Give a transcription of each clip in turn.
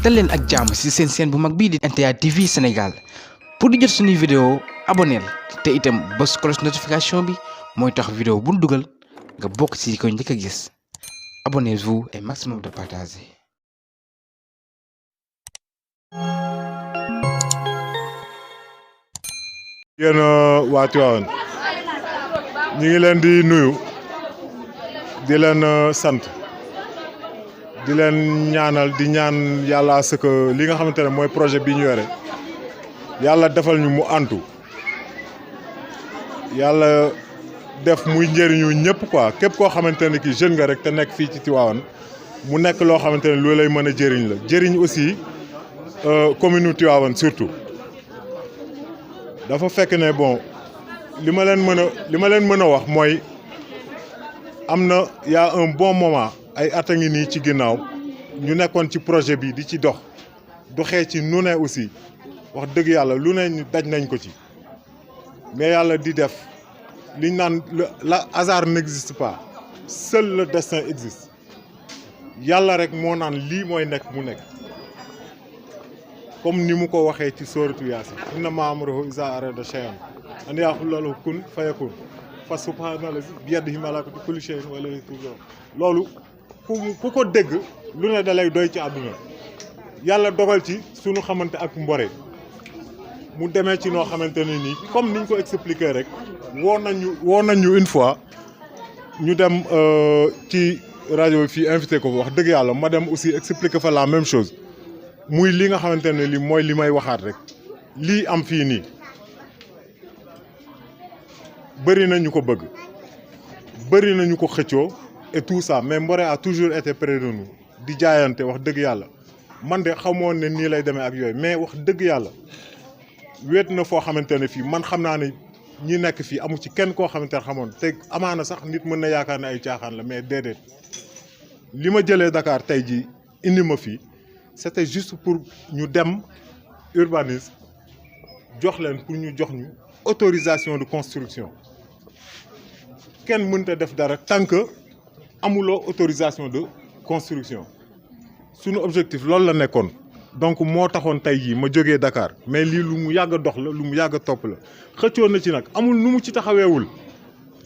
dal leen ak jàmm ci seen chaîne bu mag bii di NTA TV Sénégal pour di jot suñuy vidéo abonneel te itam bës cloche notification bi mooy tax vidéo bu ñu dugal nga bokk ci ko njëkk a gis abonnez-vous et maximum de partager. yéen waa Tivaouane ñu ngi leen di nuyu di leen sant di leen ñaanal di ñaan yàlla ce que li nga xamante ne mooy projet bi ñu yore yàlla defal ñu mu antu yàlla def muy njëriñu ñëpp quoi képp koo xamante ne ki jeune nga rek te nekk fii ci Tivaouane mu nekk loo xamante ne lu lay mën a jëriñ la jëriñ aussi commune Tivaouane surtout. dafa fekk ne bon li ma leen mën a wax mooy am na y a un bon moment ay at a ngi nii ci ginnaaw ñu nekkoon ci projet bi di ci doxee ci nu ne aussi wax dëgg yàlla lu ne ñu daj nañ ko ci mais yàlla di def liñ naan le hasard n'existe pas seul le destin existe yàlla rek moo naan lii mooy nekk mu nekk. comme ni mu ko waxee ci sooratu Yaasin innamaa amruhu izaa arada shay'an an yaquula lahu kun fayakun fa subhaanallazi biyadihi malakuutu kulli shay'in wa ilayhi turja'uun loolu ku ko dégg lu ne da lay doy ci àdduna yàlla dogal ci sunu xamante ak Mbore mu demee ci noo xamante ne nii comme niñ ko expliqué rek woo nañu une fois ñu dem ci rajo fii invité ko wax dëgg yàlla ma dem aussi expliqué fa la même chose. muy li nga xamante ne li mooy li may waxaat rek lii am fii nii bëri na ñu ko bëgg bëri na ñu ko xëccoo et tout ça mais Mbore a toujours été près de nous di jaayante wax dëgg yàlla man de xamoon ne nii lay demee ak yooyu mais wax dëgg yàlla wéet na foo xamante ne fii man xam naa ne ñi nekk fii amu ci kenn koo xamante ne xamoon te amaana sax nit mën na yaakaar ne ay caaxaan la mais déedéet li ma jëlee Dakar tey jii indi ma fii. C'était juste pour ñu dem urbanisme jox leen pour ñu jox ñu autorisation de construction kenn mënta def dara tant que amuloo autorisation de construction sunu objectif loolu la nekkoon donc moo taxoon tey jii ma jógee Dakar mais lii lu mu yàgg a dox la lu mu yàgg a topp la xëccoon na ci nag amul nu mu ci taxaweewul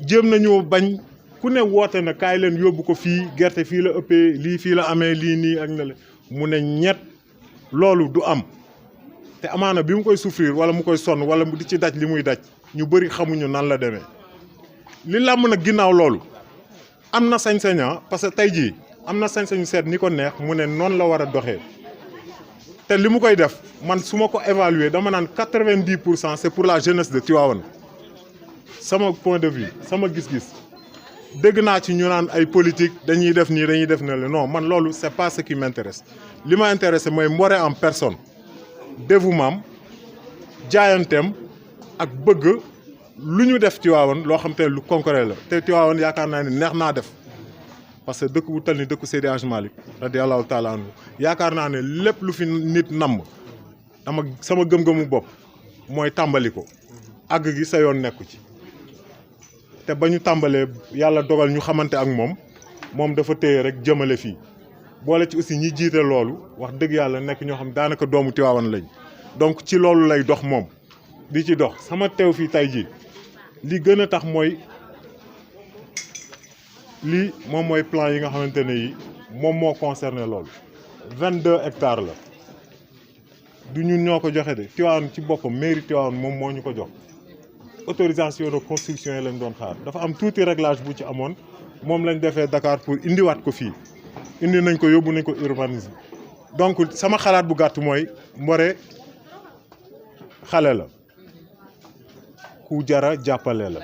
jéem nañoo bañ ku ne woote na kaay leen yóbbu ko fii gerte fii la ëppee lii fii la amee lii nii ak na la mu ne ñett loolu du am te amaana bi mu koy souffrir wala mu koy sonn wala mu di ci daj li muy daj ñu bëri xamuñu nan la demee li làmb nag ginnaaw loolu am na sañ-saña parce que tey jii am na sañ-sañu seet ni ko neex mu ne noonu la war a doxee te li mu koy def man su ma ko évaluer dama naan 90% c'est pour la jeunesse de Tivaouane sama point de vue sama gis-gis. dégg naa ci ñu naan ay politique dañuy def nii dañuy def ne la non man loolu c'est pas ce qui m'intéresse li ma intéressé mooy Mbore en personne dévouement jaayanteem ak bëgg lu ñu def Tivaouane loo xam te lu concret la te Tivaouane yaakaar naa ne neex naa def parce que dëkk bu tal ni dëkku Seydi Hadji Malick radiyallahu taala anhu yaakaar naa ne lépp lu fi nit namm sama gëm-gëmu bopp mooy tàmbali ko àgg gi sa yoon nekku ci. te ba ñu tàmbalee yàlla dogal ñu xamante ak moom dafa téye rek jëmale fii boole ci aussi ñi jiite loolu wax dëgg yàlla nekk ñoo xam daanaka doomu Tivaouane lañ donc ci loolu lay dox moom di ci dox sama teew fii tey jii li gën a tax mooy lii moom mooy plan yi nga xamante ne yi moom moo concerné loolu 22 hectares la du ñun ñoo ko joxe de Tivaouane ci boppam mairie Tivaouane moom moo ñu ko jox. autorisation de construction yi lañ doon xaar dafa am tuuti réglage bu ci amoon moom lañ defee Dakar pour indiwaat ko fii indi nañ ko yóbbu nañ ko urbanisme donc sama xalaat bu gàtt mooy Mbore xale la ku jara jàppale la.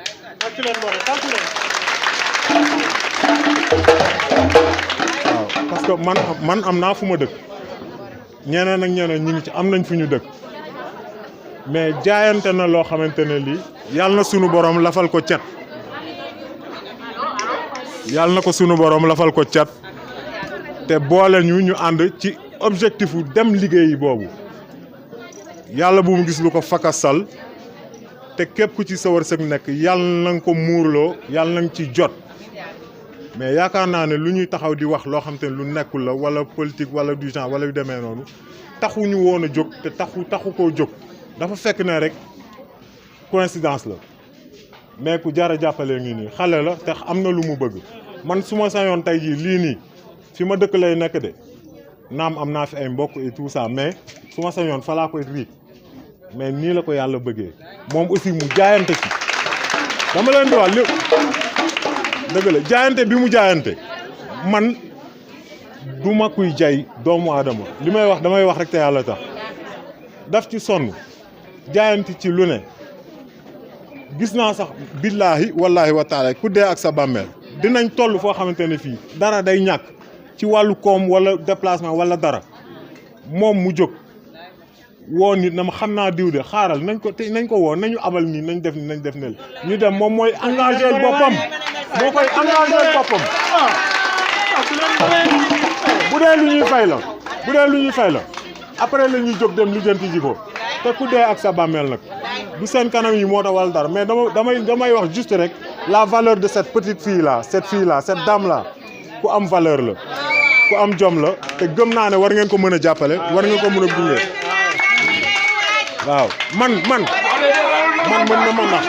waaw parce que man am naa fu ma dëkk ñeneen ak ñeneen ñi ngi ci am nañ fu ñu dëkk mais jaayante na loo xamante ne lii. yàlla na sunu borom lafal ko cat yàlla na ko sunu borom lafal ko cat te boole ñu ànd ci objectif wu dem liggéeyi boobu yàlla bu mu gis lu ko fakasal te képp ku ci sa wërsëg nekk yàlla na nga ko muurloo yàlla na nga ci jot mais yaakaar naa ne lu ñuy taxaw di wax loo xam te ne lu nekkul la wala politique wala du genre wala yu demee noonu taxuñu woon a jóg te taxu koo jóg dafa fekk ne rek coïncidence la mais ku jar a jàppalee ngi nii xale la te am na lu mu bëgg man su ma sañoon tey jii lii nii fi ma dëkk lay nekk de naam am naa fi ay mbokk et tout ça mais su ma sañoon fa laa koy riig mais nii la ko yàlla bëggee moom aussi mu jaayante ci dama leen di wax lépp dëgg la jaayante bi mu jaayante man du ma kuy jay doomu aadama li may wax damay wax rek te yàlla tax daf ci sonn jaayante ci lu ne gis naa sax billaahi wallaahi wa taala ku dee ak sa bàmmeel dinañ toll foo xamante ne fii dara day ñàkk ci wàllu koom wala déplacement wala dara moom mu jóg woo nit na ma xam naa diw de xaaral nañ ko woo nañu abal nii nañ def ni nañ def ne ñu dem moom mooy engagé boppam moo koy engagé boppam bu dee lu ñuy fay la après la ñuy jóg dem lijjanti ji ko te ku dee ak sa bàmmeel nag du seen kanam yi moo tax wala dara mais damay wax juste rek la valeur de cette petite fille là cette dame là ku am valeur la ku am jom la te gëm naa ne war ngeen ko mën a jàppale war ngeen ko mën a gunge waaw man mën na ma nax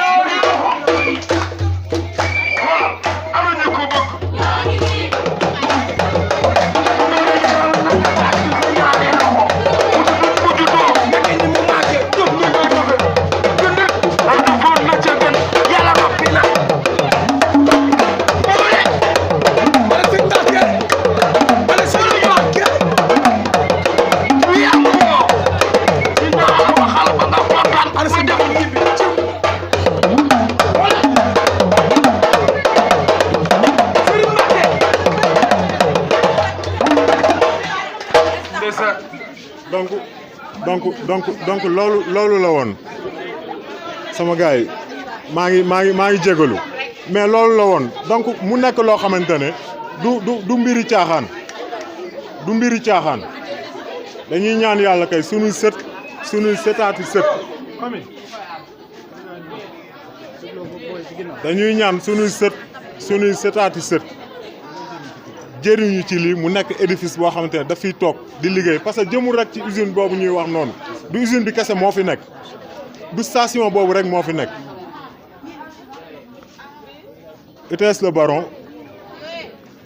donc loolu la woon sama gars yi maa ngi jégalu mais loolu la woon donc mu nekk loo xamante ne du mbiri caaxaan dañuy ñaan yàlla kay sunuy setaati sët dañuy ñaan sunuy setaati sët jëriñu ci lii mu nekk édifice boo xamante ne daf fiy toog di liggéey parce que jëmul rek ci usine boobu ñuy wax noonu du usine bi kese moo fi nekk du station boobu rek moo fi nekk ETS Le Baron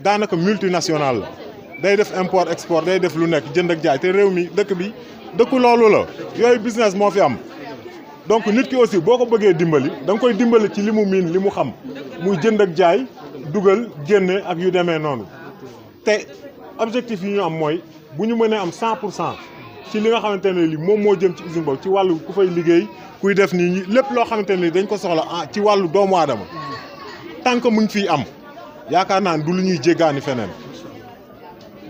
daanaka multinational la day def import export day def lu nekk jënd ak jaay te réew mi dëkk bi dëkku loolu la yooyu business moo fi am donc nit ki aussi boo ko bëggee dimbali da nga koy dimbali ci li mu miin li mu xam muy jënd ak jaay dugal génne ak yu demee noonu te objectif yi ñu am mooy bu ñu mënee am 100% ci li nga xamante ne li moom moo jëm ci usine boobu ci wàllu ku fay liggéey kuy def nii lépp loo xamante ne dañ ko soxla ci wàllu doomu aadama tant que mu ngi fiy am yaakaar naa du lu ñuy jéggaani feneen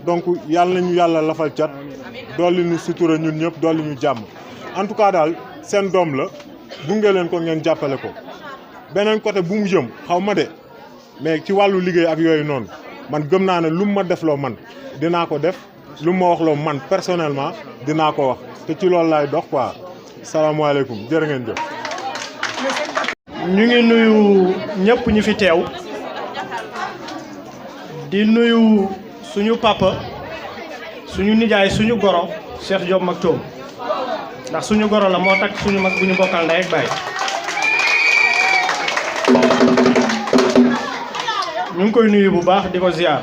donc yàlla nañu yàlla lafal cat dolli ñu sutura ñun ñëpp dolli ñu jàmm en tout cas daal seen doom la gunge leen ko ngeen jàppale ko beneen côté bu mu jëm xaw ma de mais ci wàllu liggéey ak yooyu noonu man gëm naa ne lu mu ma def loo man dinaa ko def lu mu ma wax loo man personnellement dinaa ko wax te ci loolu laay dox quoi salaamaaleykum jërë ngeen jëf. ñu ngi nuyu ñëpp ñu fi teew di nuyu suñu papa suñu nijaay suñu goro Cheikh Diop Maktoum ndax suñu goro la moo takk suñu mag bu ñu bokkal ndey ak baay ñu ngi koy nuyu bu baax di ko ziar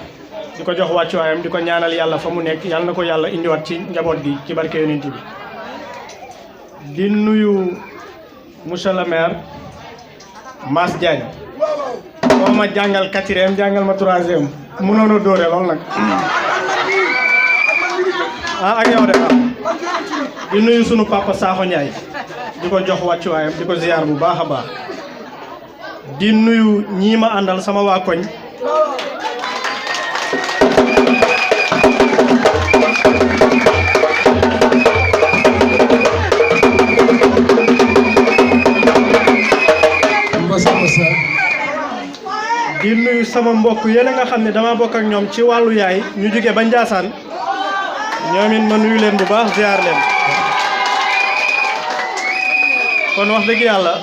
di ko jox wàccuwaayam di ko ñaanal yàlla fa mu nekk yàlla na ko yàlla indiwaat ci njaboot gi ci barke yonent bi di nuyu monsieur le maire Mass Diagne moo ma jàngal 4e jàngal ma 3e mënoon a dóore lool nag ak yow de di nuyu sunu papa Sakho Ndiaye di ko jox wàccuwaayam di ko ziar bu baax a baax di nuyu ñii ma àndal sama waa koñ di nuyu sama mbokk yéen a nga xam ne dama bokk ak ñoom ci wàllu yaay ñu jóge ba Njaasaan ñoom it ma nuyu leen bu baax ziar leen kon wax dëgg yàlla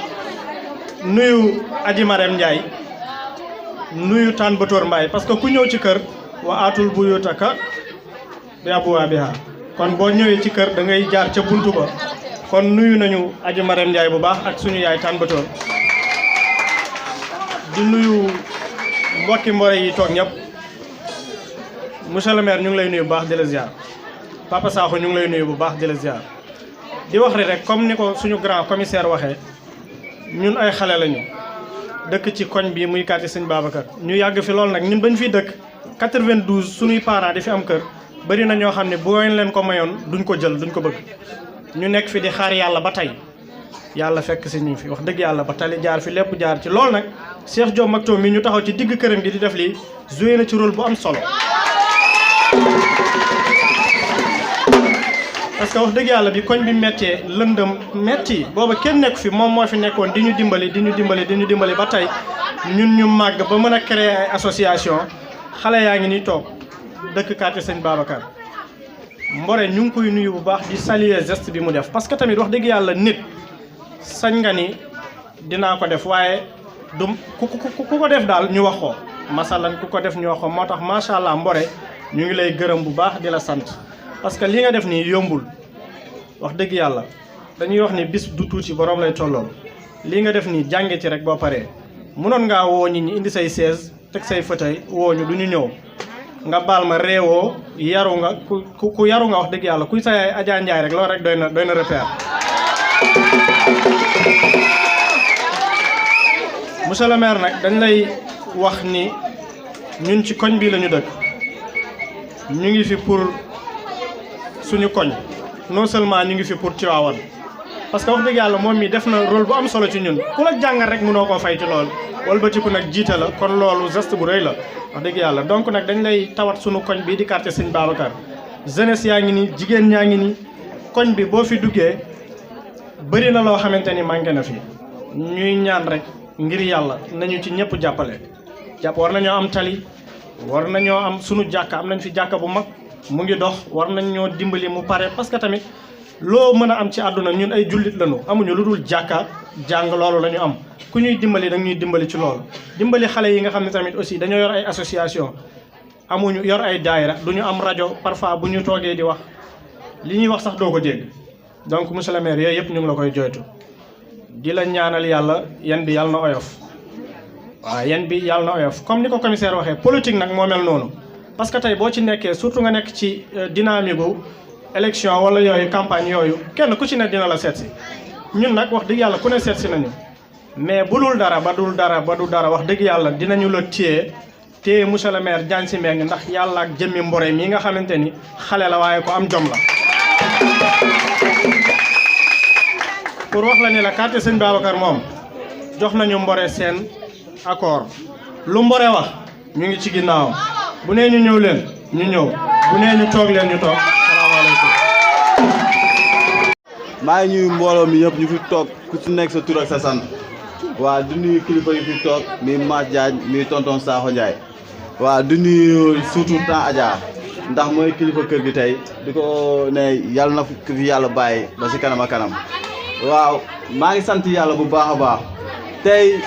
nuyu Aji Marème Ndiaye nuyu taan Batoor Mbaay parce que ku ñëw ci kër wa aatul buyutaka bi abwaabiha kon boo ñëwee ci kër da ngay jaar ca buntu ba kon nuyu nañu aji Marème Ndiaye bu baax ak suñu yaay taan Batoor di nuyu mbokki mbore yi toog ñëpp monsieur le maire ñu ngi lay nuyu bu baax di la ziar Papa Sakho ñu ngi lay nuyu bu baax di la ziar di wax rek comme ni ko suñu grand commissaire waxee ñun ay xale lañu dëkk ci koñ bi muy quartier Sëñ Babacar ñu yàgg fi lool nag ñun bañ fiy dëkk 92 suñuy parents di fi am kër bëri na ñoo xam ne bu ngeen leen ko mayoon duñ ko jël duñ ko bëgg ñu nekk fi di xaar yàlla ba tey yàlla fekk si ñu fi wax dëgg yàlla ba tali jaar fi lépp jaar ci loolu nag Cheikh Diop Maktoum mi ñu taxaw ci digg këram gi di def lii joué na ci rôle bu am solo parce que wax dëgg yàlla bi koñ bi méttee lëndëm métti booba kenn nekk fi moom moo fi nekkoon di ñu dimbali ba tey ñun ñu màgg ba mën a créer ay association xale yaa ngi ni toog dëkk quartier Sëñ Babacar Mbore ñu ngi koy nuyu bu baax di saluer geste bi mu def parce que tamit wax dëgg yàlla nit sañ nga ni dinaa ko def waaye du ku ko def daal ñu wax ko masalan ku ko def ñu wax ko moo tax macha allah Mbore ñu ngi lay gërëm bu baax di la sant parce que li nga def nii yombul wax dëgg yàlla dañuy wax ni bis du tuuti borom lay tollool li nga def nii jànge ci rek boo paree mënoon ngaa woo nit ñi indi say chaise teg say fauteuil woo ñu du ñu ñëw nga baal ma réewoo yaru nga ku yaru nga wax dëgg yàlla kuy sa yaay Adja Ndiaye rek loolu rek doy na repère. monsieur le maire nag dañ lay wax ni ñun ci koñ bii la ñu dëkk ñu ngi fi pour suñu koñ non seulement ñu ngi fi pour Tivaouane parce que wax dëgg yàlla moom mi def na rôle bu am solo ci ñun ku la jàngal rek mënoo koo fay ci loolu walbatiku nag jiite la kon loolu geste bu rëy la wax dëgg yàlla donc nag dañ lay tawat suñu koñ bii di quartier Sëñ Babacar jeunesse yaa ngi nii jigéen ñaa ngi nii koñ bi boo fi duggee bëri na loo xamante ni manqué na fi ñuy ñaan rek ngir yàlla nañu ci ñëpp jàppale war nañoo am tali war nañoo am sunu jàkka am nañ fi jàkka bu mag mu ngi dox war nañ ñoo dimbali mu pare parce que tamit loo mën a am ci àdduna ñun ay jullit lañu amuñu lu dul jàkka jàng loolu la ñu am ku ñuy dimbali dañ ñuy dimbali ci loolu dimbali xale yi nga xam ne tamit aussi dañoo yor ay association amuñu yor ay daayira du ñu am rajo parfois bu ñu toogee di wax li ñuy wax sax doo ko dégg donc monsieur le maire yooyu yëpp ñu ngi la koy joytu di la ñaanal yàlla yan bi yàlla na oyof waaw yan bi yàlla na oyof comme ni ko commissaire waxee politique nag moo mel noonu parce que tey boo ci nekkee surtout nga nekk ci dynamique gu élection wala yooyu campagne yooyu kenn ku ci ne dina la seet si ñun nag wax dëgg yàlla ku ne seet si nañu mais bu dul dara ba du dara wax dëgg yàlla dinañu la téye monsieur le maire Diagne Sy Mbengue ndax yàlla ak jëmmi Mbore mi nga xamante ni xale la waaye ko am jom la pour wax la ni la quartier Sëñ Babacar moom jox nañu Mbore seen accord lu Mbore wax ñu ngi ci ginnaawam bu nee ñu ñëw leen ñu ñëw bu nee ñu toog leen ñu toog salaamaaleykum. maa ngi ñuy mbooloo mi yëpp ñu fi toog ku ci nekk sa tur ak sa sant waaw di nuyu kilifa yi fi toog mi Mass Diagne mi tonton Sakho Ndiaye waaw di nuyu surtout temps Adja ndax mooy kilifa kër gi tey di ko ne yàlla na fi yàlla bàyyi ba si kanam ak kanam waaw maa ngi sant yàlla bu baax a baax tey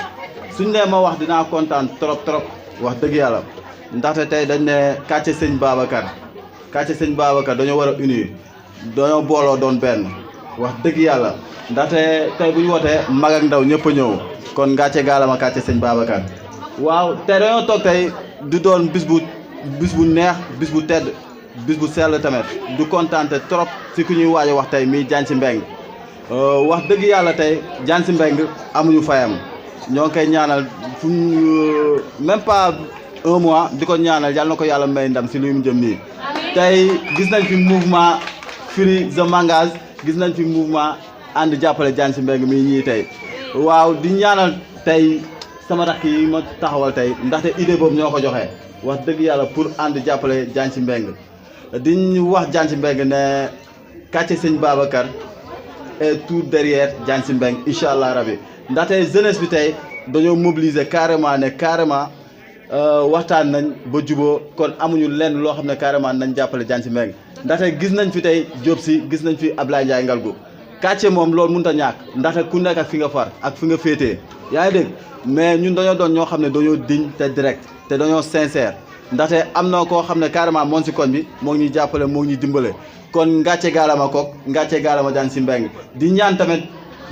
suñ nee ma wax dinaa kontaan trop wax dëgg yàlla ndaxte tey dañ ne quartier Sëñ Babacar dañoo war a unir dañoo booloo doon benn wax dëgg yàlla ndaxte tey bu ñu wootee mag ak ndaw ñëpp a ñëw kon ngàcce gaalama quartier Sëñ Babacar waaw tey dañoo toog tey di doon bis bu neex bis bu tedd bis bu sell tamit du kontaante trop si ku ñuy waaj a wax tey mii Diagne Sy Mbengue wax dëgg yàlla tey Diagne Sy Mbengue amuñu fayam ñoo ngi koy ñaanal fu même pas un mois di ko ñaanal yàlla na ko yàlla may ndam si li mu jëm nii tey gis nañ fi mouvement Free the Mangaz gis nañ fi mouvement ànd jàppale Diagne Sy Mbengue mii ñii tey waaw di ñaanal tey sama rakk yi ma taxawal tey ndaxte idée boobu ñoo ko joxe wax dëgg yàlla pour ànd jàppale Diagne Sy Mbengue di wax Diagne Sy Mbengue ne quartier Sëñ Babacar et tout derrière Diagne Sy Mbengue incha allah rabi ndaxte jeunesse bi tey dañoo mobiliser carrément waxtaan nañ ba juboo kon amuñu lenn loo xam ne carrément nañ jàppale Diagne Sy Mbengue ndaxte gis nañ fi tey Diop Sy gis nañ fi Ablaye Ndiaye Ngalgou quartier moom loolu mënut a ñàkk ndaxte ku nekk ak fi nga far ak fi nga féetee yaa ngi dégg mais ñun dañoo doon ñoo xam ne dañoo digne te direct te dañoo sincère ndaxte am na koo xam ne carrément moom si koñ bi moo ngi ñuy jàppale moo ngi ñuy dimbale kon ngàcce gaalama kook ngàcce gaalama Diagne Sy Mbengue di ñaan tamit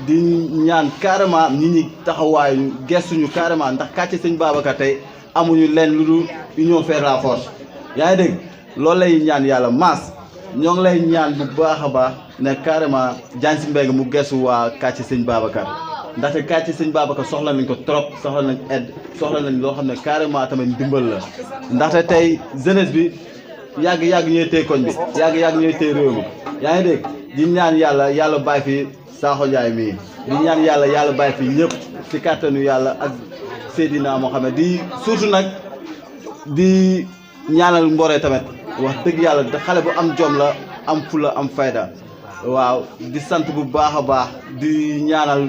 di ñaan carrément nit ñi taxawaayu gestuñu carrément ndax quartier Sëñ Babacar tey amuñu leen lu dul union faire la force yaa ngi dégg loolu lay ñaan yàlla maas ñoo ngi lay ñaan bu baax a baax ne carrément Diagne Sy Mbengue mu gestu waa quartier Sëñ Babacar ndaxte quartier Sëñ Babacar soxla nañ ko trop soxla nañ aide soxla nañ loo xam ne carrément tamit ndimbal la ndaxte tey jeunesse bi yàgg ñooy téye koñ bi yàgg ñooy téye réew mi yaa ngi dégg di ñaan yàlla bàyyi fi Sakho Ndiaye mii di ñaan yàlla bàyyi fi ñëpp ci kàttanu yàlla ak Seydina Mohamed di surtout nag di ñaanal Mbore tamit wax dëgg yàlla xale bu am jom la am fula am fayda waaw di sant bu baax a baax di ñaanal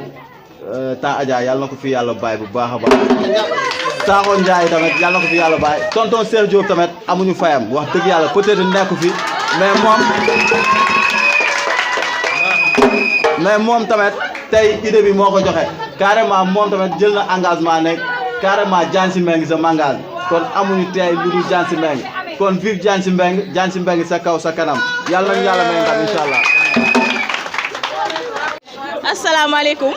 temps Adja yàlla na ko fi yàlla bàyyi bu baax a baax Sakho Ndiaye tamit yàlla na ko fi yàlla bàyyi tonton Cheikh Diop tamit amuñu fayam wax dëgg yàlla peut-être nekku fi mais moom tamit tey idée bi moo ko joxe carrément moom tamit jël na engagement ne carrément Diagne Sy Mbengue sa mangage kon amuñu tey lu dul Diagne Sy Mbengue kon vive Diagne Sy Mbengue sa kaw sa kanam yàlla nañu yàlla may ndam incha allah. asalaamaaleykum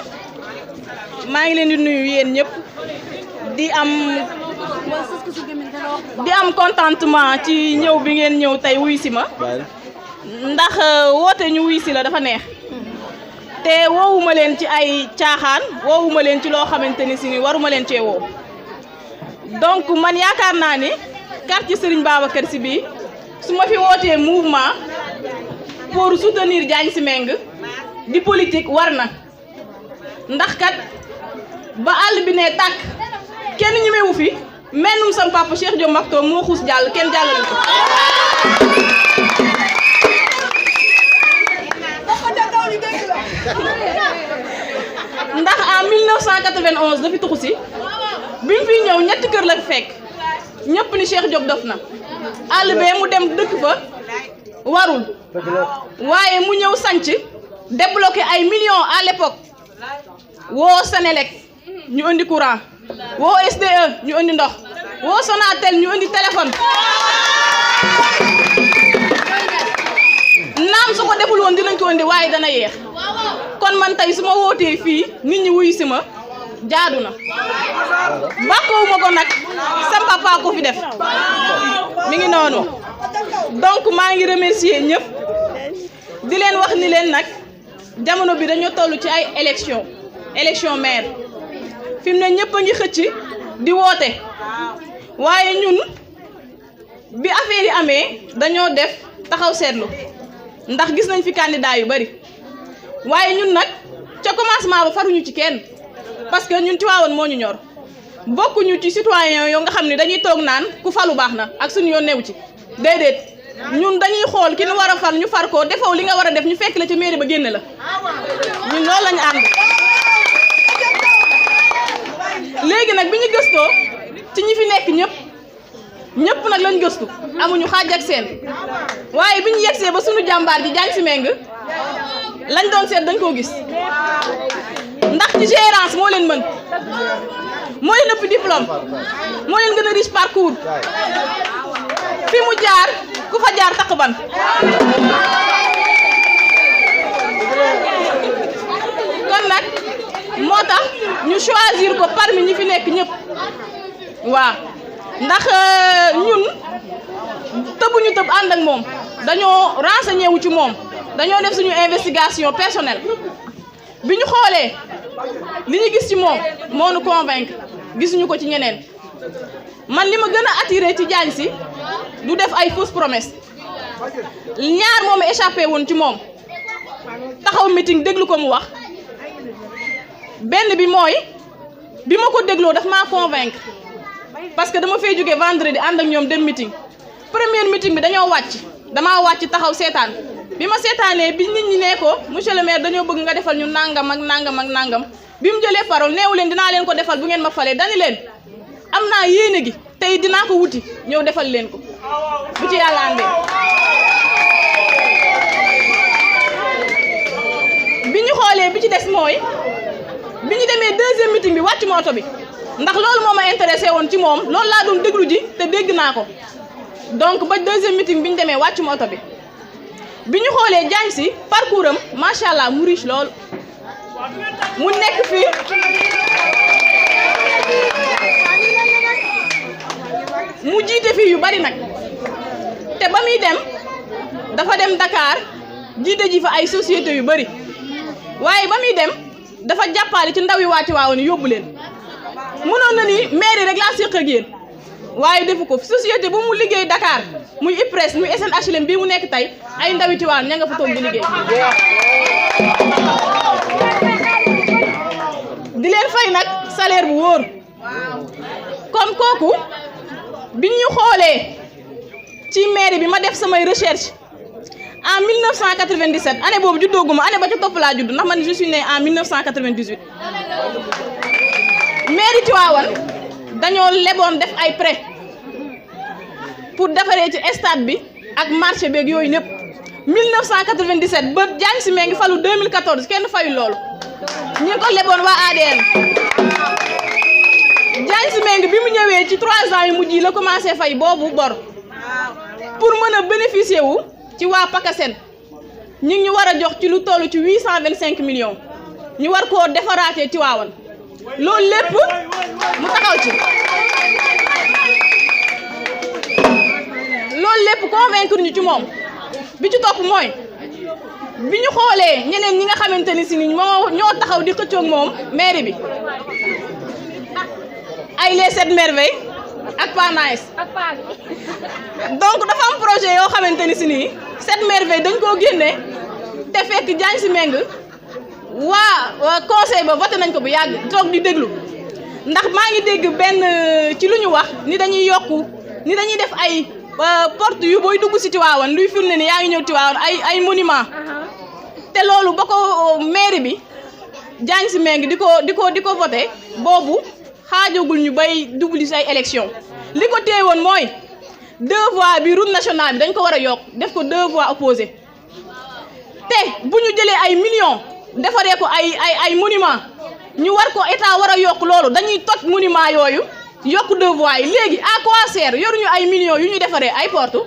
maa ngi leen di nuyu yéen ñëpp di am contentement ci ñëw bi ngeen ñëw tey wuy si ma ndax woote ñu wuy si la dafa neex te woowuma leen ci ay caaxaan woowuma leen ci loo xamante ni si ni waruma leen cee woo donc man yaakaar naa ni quartier Serigne Babacar Sy bi su ma fi wootee mouvement pour soutenir Diagne Sy Mbengue di politique war na ndax kat ba àll bi ne tàkk kenn ñemewu fi mennum sam papa Cheikh Diop Makto moo xuus jàll kenn jàllale ko ndax en 1991 dafi tuxu si bi mu fi ñëw ñetti kër la fekk ñëpp ni Cheikh Diop dof na àll bee mu dem dëkk fa warul waaye mu ñëw sanc débloqué ay millions à l'époque woo Sénélec ñu indi courant woo SDE ñu indi ndox woo Sonatel ñu indi téléphone naam su ko deful woon dinañ ko indi waaye dana yeex kon man tey su ma wootee fii nit ñi wuyu si ma jaadu na bàkkoowuma ko nag sam papa ko fi def mi ngi noonu donc maa ngi remercier ñëpp di leen wax ni leen nag jamono bi dañoo toll ci ay élection maire fi mu ne ñëpp a ngi xëcc di woote waaye ñun bi affaire yi amee dañoo def taxaw seetlu ndax gis nañ fi candidat yu bari waaye ñun nag ca commencement ba faruñu ci kenn parce que ñun Tivaouane moo ñu ñor bokkuñu ci citoyen yoo nga xam ne dañuy toog naan ku falu baax na ak suñu yoon newu ci déedéet ñun dañuy xool ki nu war a fal ñu far ko defoo li nga war a def ñu fekk la ci mairie ba génne la ñun loolu lañu ànd léegi nag bi ñu gëstoo ci ñi fi nekk ñëpp nag lañ gëstu amuñu xaaj ak seen waaye bi ñu yegsee ba suñu jàmbaar ji Diagne Sy Mbengue lañ doon seet dañ koo gis ndax ci gérance moo leen mën moo leen ëpp diplôme moo leen gën a riche parcours fi mu jaar ku fa jaar taq ban kon nag moo tax ñu choisir ko parmi ñi fi nekk ñëpp waaw ndax ñun tëbuñu tëb ànd ak moom dañoo renseigné wu ci moom dañoo def suñu investigation personnelle bi ñu xoolee li ñu gis ci moom moo nu convaincre gisuñu ko ci ñeneen man li ma gën a attiré ci Diagne Sy du def ay fausse promesse ñaar moom a échappé woon ci moom taxaw meeting déglu ko mu wax benn bi mooy bi ma ko dégloo daf maa convaincre parce que dama fay jóge vendredi ànd ak ñoom dem meeting première meeting bi dañoo damaa wàcc taxaw seetaan bi ma seetaanee bi nit ñi ne ko monsieur le maire dañoo bëgg nga defal ñu nangam ak nangam ak nangam bi mu jëlee parole neewu leen dinaa leen ko defal bu ngeen ma falee dani leen am naa yéene gi tey dinaa ko wuti ñëw defal leen ko bu ci yàlla andee bi bi wàcc ma oto bi ndax loolu moo ma intéressé woon ci moom loolu laa doon déglu ji te dégg naa ko donc ba deuxième meeting bi ñu demee wàcc ma oto bi bi ñu xoolee Diagne Sy parcours am macha allah mu riche lool mu nekk fii mu jiite fii yu bari nag te ba muy dem dafa dem Dakar jiite ji fa ay société yu bari waaye ba muy dem dafa jàppale ci ndaw yi waa Tivaouane yóbbu leen mënoon na ni mairie rek laa séq ak yéen waaye defu ko société bu mu liggéey Dakar muy IPRES muy SNHLM bii mu nekk tey ay ndawi Tivaouane ña nga fa toog di liggéey di leen fay nag salaire bu wóor kon kooku bi ñu xoolee ci mairie bi ma def samay recherche en 1997 année boobu juddooguma année ba ca topp laa judd ndax man je suis né en 1998 mairie Tivaouane dañoo leboon def ay prêt pour defaree ci stade bi ak marché beeg yooyu ñëpp 1997 ba Diagne Sy ngi falu 2014 kenn fayul loolu ñi ko leboon waa ADN Diagne Sy bi mu ñëwee ci 3 ans yu mujj yi la commencé fay boobu bor pour mën a bénéficier wu ci waa PACASEN ñi ngi ñu war a jox ci lu toll ci 825 millions ñu war koo defaraatee Tivaouane loolu lépp mu taxaw ci loolu lépp convaincre ñu ci moom bi ci topp mooy bi ñu xoolee ñeneen ñi nga xamante ni si ni ñoo taxaw di xëccoog moom mairie bi ay les 7 merveilles ak PANAS donc dafa am projet yoo xamante ni si nii 7 merveilles dañ koo génne te fekk Diagne Sy waa conseil ba voté nañ ko bu yàgg toog di déglu ndax maa ngi dégg benn ci lu ñu wax ni dañuy yokku ni dañuy def ay porte yu booy dugg si Tivaouane luy firnde ni yaa ngi ñëw Tivaouane ay monument te loolu ba ko mairie bi Diagne Sy di ko voté boobu xaajagul ñu bay dugg si ay élection li ko téye woon mooy 2 voies bi route nationale bi dañ ko war a yokk def ko 2 voies opposées te bu ñu jëlee ay millions defaree ko ay monument ñu war ko état war a yokk loolu dañuy toj monument yooyu yokk 2 voies yi léegi à quoi sert yoruñu ay millions yu ñuy defaree ay porte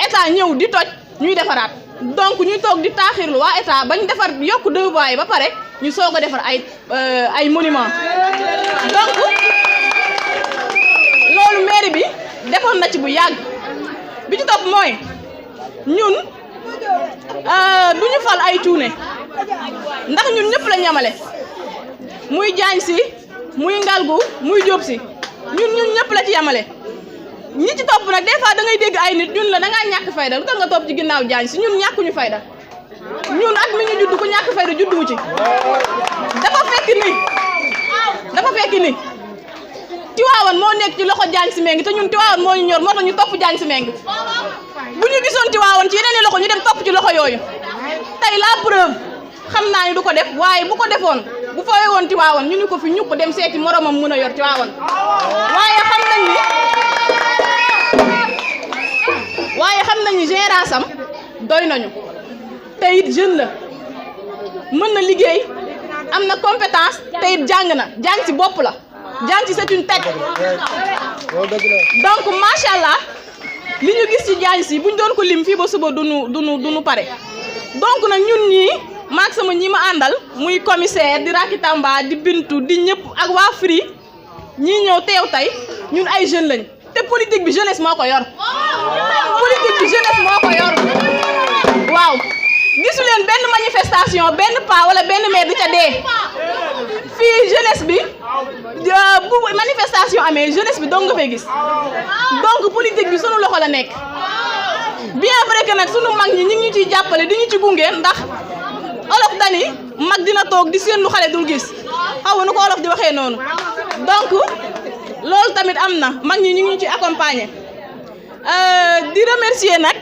état ñëw di toj ñuy defaraat donc ñuy toog di taaxirlu waa état bañ defar yokk 2 voies yi ba pare ñu soog a defar ay monument donc loolu mairie bi defoon na ci bu yàgg bi ci topp mooy ñun du ñu fal ay cuune ndax ñun ñëpp la ñamale muy Diagne Sy muy Ngalgou muy Diop Sy ñun ñëpp la ci yamale ñi ci topp nag des fois da ngay dégg ay nit ñun la da ngaa ñàkk fayda lu tax nga topp ci ginnaaw Diagne Sy ñun ñàkkuñu fayda ñun at mi ñu judd ku ñàkk fayda juddu ci dafa fekk ni Tivaouane moo nekk ci loxo Diagne Sy te ñun Tivaouane moo ñu ñor moo tax ñu topp Diagne Sy bu ñu gisoon Tivaouane ci yeneen i loxo ñu dem topp ci loxo yooyu tey la preuve xam naa ni du ko def waaye bu ko defoon bu fawee woon Tivaouane ñu ni ko fi ñukk dem seeti moromam mën a yor Tivaouane waaye xam nañ ni gérance am doy nañu te it jeune la mën na liggéey am na compétence te it jàng na jàng ci bopp la Diagne Sy c'est une tête donc macha allah li ñu gis ci Diagne Sy buñ doon ko lim fii ba suba duñu pare donc nag ñun ñii maag sama ñi ma àndal muy commissaire di Racky Tamba di Bintu di ñëpp ak waa Free ñii ñëw teew tey ñun ay jeunes lañ te politique bi jeunesse moo ko yor waaw gisu leen benn manifestation benn pas wala benn maire di ca dee fii jeunesse bi bu manifestation amee jeunesse bi dong nga fay gis donc politique bi sunu loxo la nekk bien vrai que nag sunu mag ñi ñu ngi ñu ciy jàppale di ñu ci gunge ndax olof dani mag dina toog di seen lu xale dul gis xaw ma nu ko olof di waxee noonu donc loolu tamit am na mag ñi ñu ngi ñu ci accompagner di remercier nag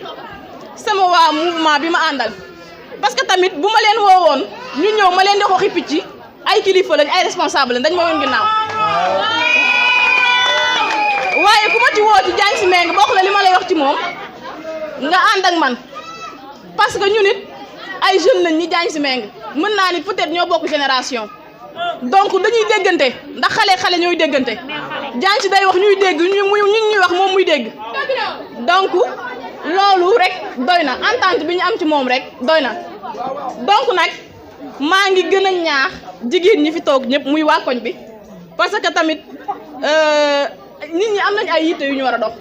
sama waa mouvement bi ma àndal parce que tamit bu ma leen woowoon ñu ñëw ma leen di xooxi picc ay kilifa lañ ay responsable lañ dañ ma woon ginnaaw waaye ku ma ci woo ci Diagne Sy bokk la li ma lay wax ci moom nga ànd ak man parce que ñu nit ay jeunes lañ ñi Diagne Sy mën naa ni peut-être ñoo bokk génération donc dañuy déggante ndax xale ñooy déggante Diagne Sy day wax ñuy dégg ñuy wax moom muy dégg donc loolu rek doy na entente bi ñu am ci moom rek doy na donc nag maa ngi gën a ñaax jigéen ñi fi toog ñëpp muy waa koñ bi parce que tamit nit ñi am nañ ay yitte yu ñu war a dox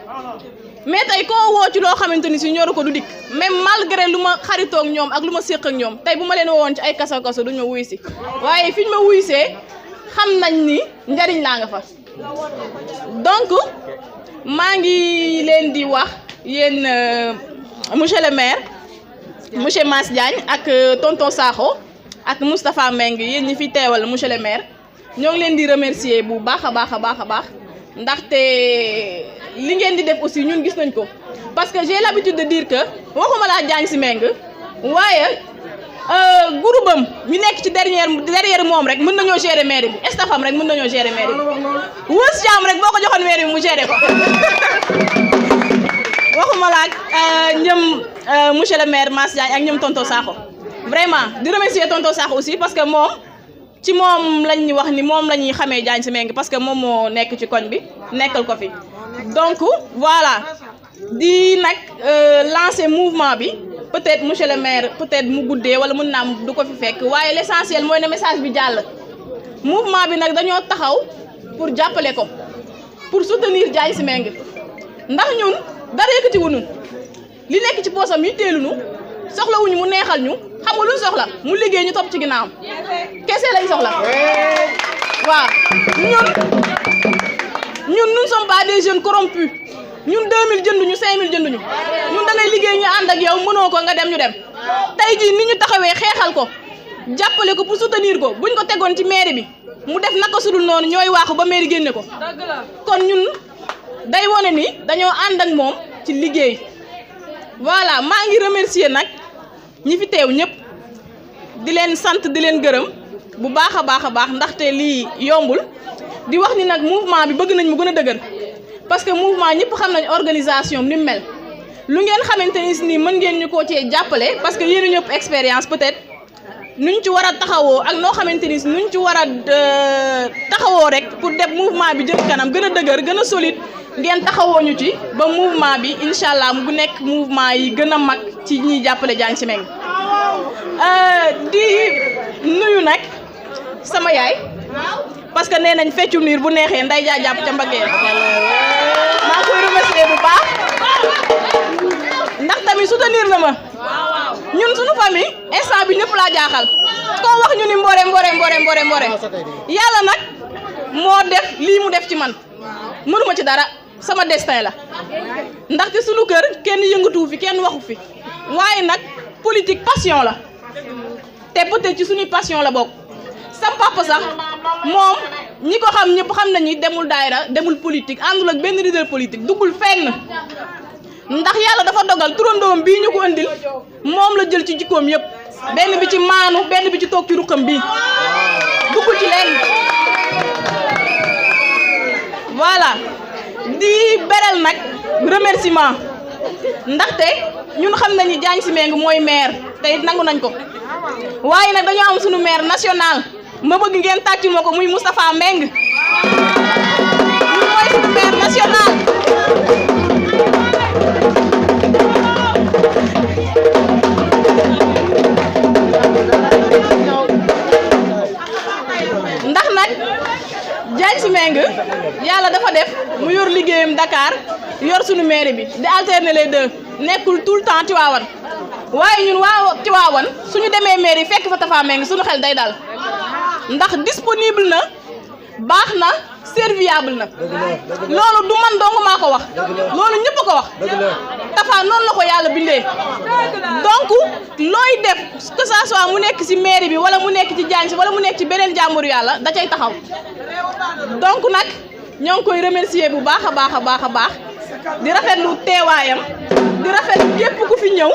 mais tey koo woo ci loo xamante ni si ñoru ko du dikk même malgré lu ma xaritoo ak ñoom ak lu ma séq ak ñoom tey bu ma leen woowoon ci ay kaso duñ ma wuy si waaye fi ñu ma wuysee xam nañ ni njariñ laa nga fa donc maa ngi leen di wax yéen monsieur le maire monsieur Mass Diagne ak tonton Sakho ak Moustapha Meng yéen ñi fi teewal monsieur le maire ñoo ngi leen di remercier bu baax a baax ndaxte li ngeen di def aussi ñun gis nañ ko parce que j'ai l'habitude de dire que waxuma laa Diagne Sy Meng waaye groupe am ñu nekk ci derrière moom rek mën nañoo gérer mairie bi staffam rek mën nañoo gérer mairie bi wës jaam rek boo ko joxoon mairie bi mu gérer ko waxuma laa ñoom monsieur le maire Mass Diagne ak ñoom tonton Sakho vraiment di remercier tonton Sakho aussi parce que moom ci moom lañ wax ni moom la ñuy xamee Diagne Sy Meng parce que moom moo nekk ci koñ bi nekkal ko fi donc voilà di nag lancer mouvement bi peut-être monsieur le maire peut-être mu guddee wala mën naa du ko fi fekk waaye l'essentiel mooy ne message bi jàll mouvement bi nag dañoo taxaw pour jàppale ko pour soutenir Diagne Sy Meng ndax ñun dara yëkkati wuñu li nekk ci poosam yi teeluñu soxlawuñu mu neexal ñu xam nga luñ soxla mu liggéey ñu topp ci ginnaawam kese lañ soxla waaw ñun nous ne sommes pas des jeunes corrompus ñun 2000 jënduñu 5000 jënduñu ñun da ngay liggéey ñu ànd ak yow mënoo ko nga dem ñu dem tey jii ni ñu taxawee xeexal ko jàppale ko pour soutenir ko buñ ko tegoon ci mairie bi mu def naka sudul noonu ñooy waaxu ba mairie génne ko kon ñun day wone ni dañoo ànd ak moom ci liggéey voilà maa ngi remercier nag ñi fi teew ñëpp di leen sant di leen gërëm bu baax a baax ndaxte lii yombul di wax ni nag mouvement bi bëgg nañ mu gën a dëgër parce que mouvement ñëpp xam nañ organisation ni mu mel lu ngeen xamante ni mën ngeen ñu koo cee jàppale parce que yéen ñëpp expérience peut-être nuñ ci war a taxawoo ak noo xamante ni nuñ ci war a taxawoo rek pour def mouvement bi jëm kanam gën a dëgër gën a solide ngeen taxawoo ñu ci ba mouvement bi incha allah mu nekk mouvement yi gën a mag ci ñiy jàppale Diagne Sy Meng di nuyu nag sama yaay parce que nee nañ feccu niir bu neexee nday jaa jàpp ca mbagee maa koy remercier bu baax ndax tamit soutenir na ma ñun suñu famille instant bi ñëpp laa jaaxal koo wax ñu ni mboore yàlla nag moo def lii mu def ci man mënuma ci dara sama destin la ndaxte suñu kër kenn yëngatuwu fi kenn waxu fi waaye nag politique passion la te peut-être ci suñuy passion la bokk sam papa sax moom ñi ko xam ñëpp xam nañu demul daayra demul politique àndul ak benn leader politique duggul fenn ndax yàlla dafa dogal turandoom bii ñu ko andil moom la jël ci jikkoom yëpp benn bi ci maanu benn bi ci toog ci ruqam bii duggul ci leen voilà di beral nag remerciement ndaxte ñun xam nañu Diagne Sy Meng mooy maire te nangu nañ ko waaye nag dañoo am suñu maire national ma bëgg ngeen tàccul ma ko muy Moustapha Meng ñu mooy suñu maire national ndax nag Diagne Sy Meng yàlla dafa def mu yor liggéeyam Dakar yor suñu maire bi di alterner les deux nekkul tout le temps Tivaouane waaye ñun waa Tivaouane suñu demee maire yi fekk fa Tafa Meng suñu xel day dal ndax disponible na baax na serviable na loolu du man dong maa ko wax loolu ñëpp ko wax Tafa noonu la ko yàlla bindee donc looy def que ça soit mu nekk ci mairie bi wala mu nekk ci Diagne Sy wala mu nekk ci beneen jàmbur yàlla da cay taxaw donc nag ñoo ngi koy remercier bu baax a baax di rafetlu teewaayam di rafetlu képp ku fi ñëw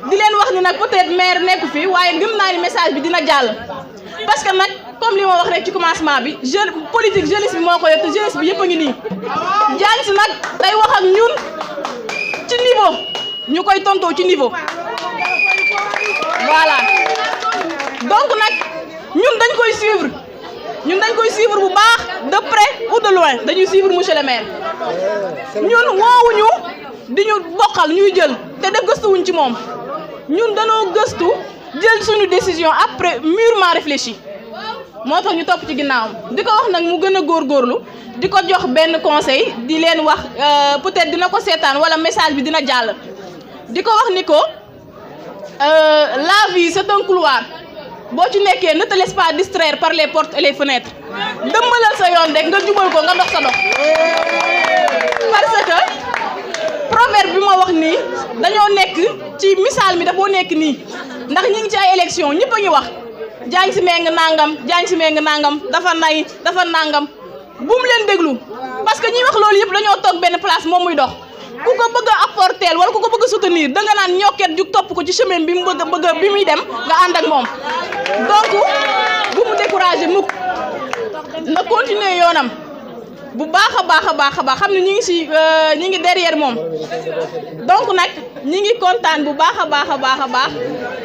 di leen wax ni nag peut-être maire nekku fi waaye gëm naa ni message bi dina jàll parce que nag comme li ma wax rek ci commencement bi jeune politique jeunesse bi moo ko yor te jeunesse bi yëpp a ngi nii Diagne Sy nag day wax ak ñun ci niveau ñu koy tontoo ci niveau voilà donc nag ñun dañ koy suivre ou de loin dañuy suivre monsieur le maire ñun woowuñu di ñu bokkal ñuy jël te de gëstuwuñ ci moom ñun danoo gëstu jël suñu décision après mûrement réfléchi moo tax ñu topp ci ginnaawam di ko wax nag mu gën a góorgóorlu di ko jox benn conseil di leen wax peut-être dina ko seetaan wala message bi dina jàll di ko wax ni ko la vie c'est un couloir boo ci nekkee ne te laisse pas distraire par les portes et les fenêtres dëmbalal sa yoon rek nga jubal ko nga dox sa dox parce que proverbe bi ma wax nii dañoo nekk ci misaal mi dafoo nekk nii ndax ñi ngi ci ay élection ñëpp a ngi wax jaañ si mee nga nangam jaañ si mee nga nangam dafa nay dafa nangam bu mu leen déglu parce que ñi wax loolu yëpp dañoo toog benn place moom muy dox ku ko bëgg a apporter wala ku ko bëgg a soutenir danga naan ñokket jug topp ko ci chemin bi mu bëgg bi muy dem nga ànd ak moom donc bu mu découragé mukk na continuer yoonam bu baax a baax a baax a baax xam ne ñi ngi si ñi ngi derrière moom donc nag ñi ngi kontaan bu baax a baax a baax a baax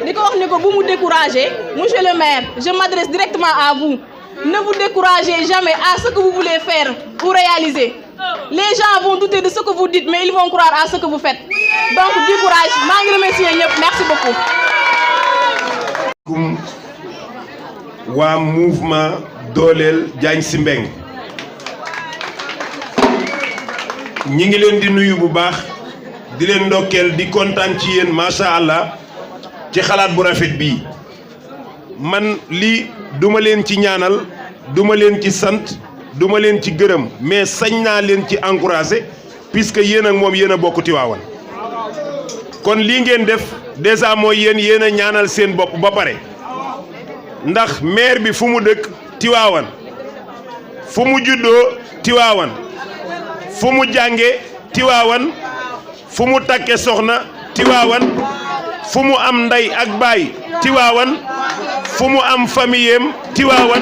di ko wax ni ko bu mu découragé monsieur le maire je m'adresse directement à vous ne vous découragez jamais à ce que vous voulez faire ou réaliser les gens vont douter de ce que vous dites mais ils vont croire à ce que vous faites donc du courage maa ngi remercier ñëpp merci beaucoup. waa mouvement dooleel Diagne Sy Mbengue ñi ngi leen di nuyu bu baax di leen ndokkeel di kontaan ci yéen macha allah ci xalaat bu rafet bii man lii duma leen ci ñaanal duma leen ci sant duma leen ci gërëm mais sañ naa leen ci encouragé puisque yéen ak moom yéen a bokk Tiwaawan kon lii ngeen def déjà mooy yéen a ñaanal seen bopp ba pare ndax maire bi fu mu dëkk Tiwaawan fu mu juddoo Tiwaawan fu mu jànge Tiwaawan fu mu takke soxna Tiwaawan fu mu am ndey ak baay Tiwaawan fu mu am familleem Tiwaawan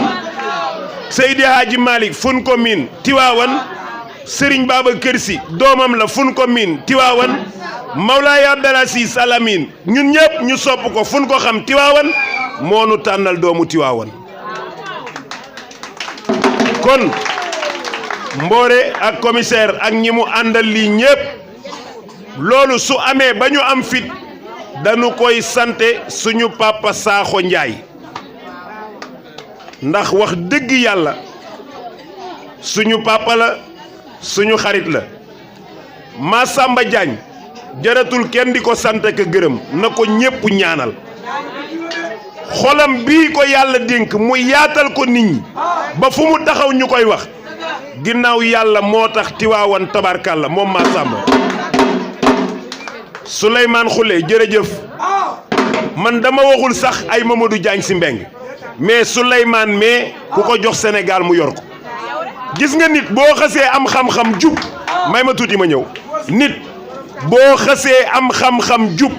Seydi Hadji Malick fun ko miin Tiwaawan Serigne Babacar Sy doomam la fun ko miin Tiwaawan Mawlaay Abdal Aziz Al Amine ñun ñëpp ñu sopp ko fun ko xam Tiwaawan moo nu tànnal doomu Tiwaawan kon Mboore ak commissaire ak ñi mu àndal lii ñëpp loolu su amee ba ñu am fit dañu koy sante suñu papa Sakho Ndiaye ndax wax dëgg yàlla suñu papa la suñu xarit la Massamba Diagne jaratul kenn di ko sant ak gërëm na ko ñépp ñaanal xolam bii ko yàlla dénk mu yaatal ko nit ñi ba fu mu taxaw ñu koy wax ginnaaw yàlla moo tax Tiwaawan tabarkalla moom Massamba Souleymane Khoule jërëjëf man dama waxul sax ay Mamadou Diagne Sy Mbengue mais Souleymane mais ku ko jox Sénégal mu yor ko gis nga nit boo xasee am xam-xam jub may ma tuuti ma ñëw nit boo xasee am xam-xam jub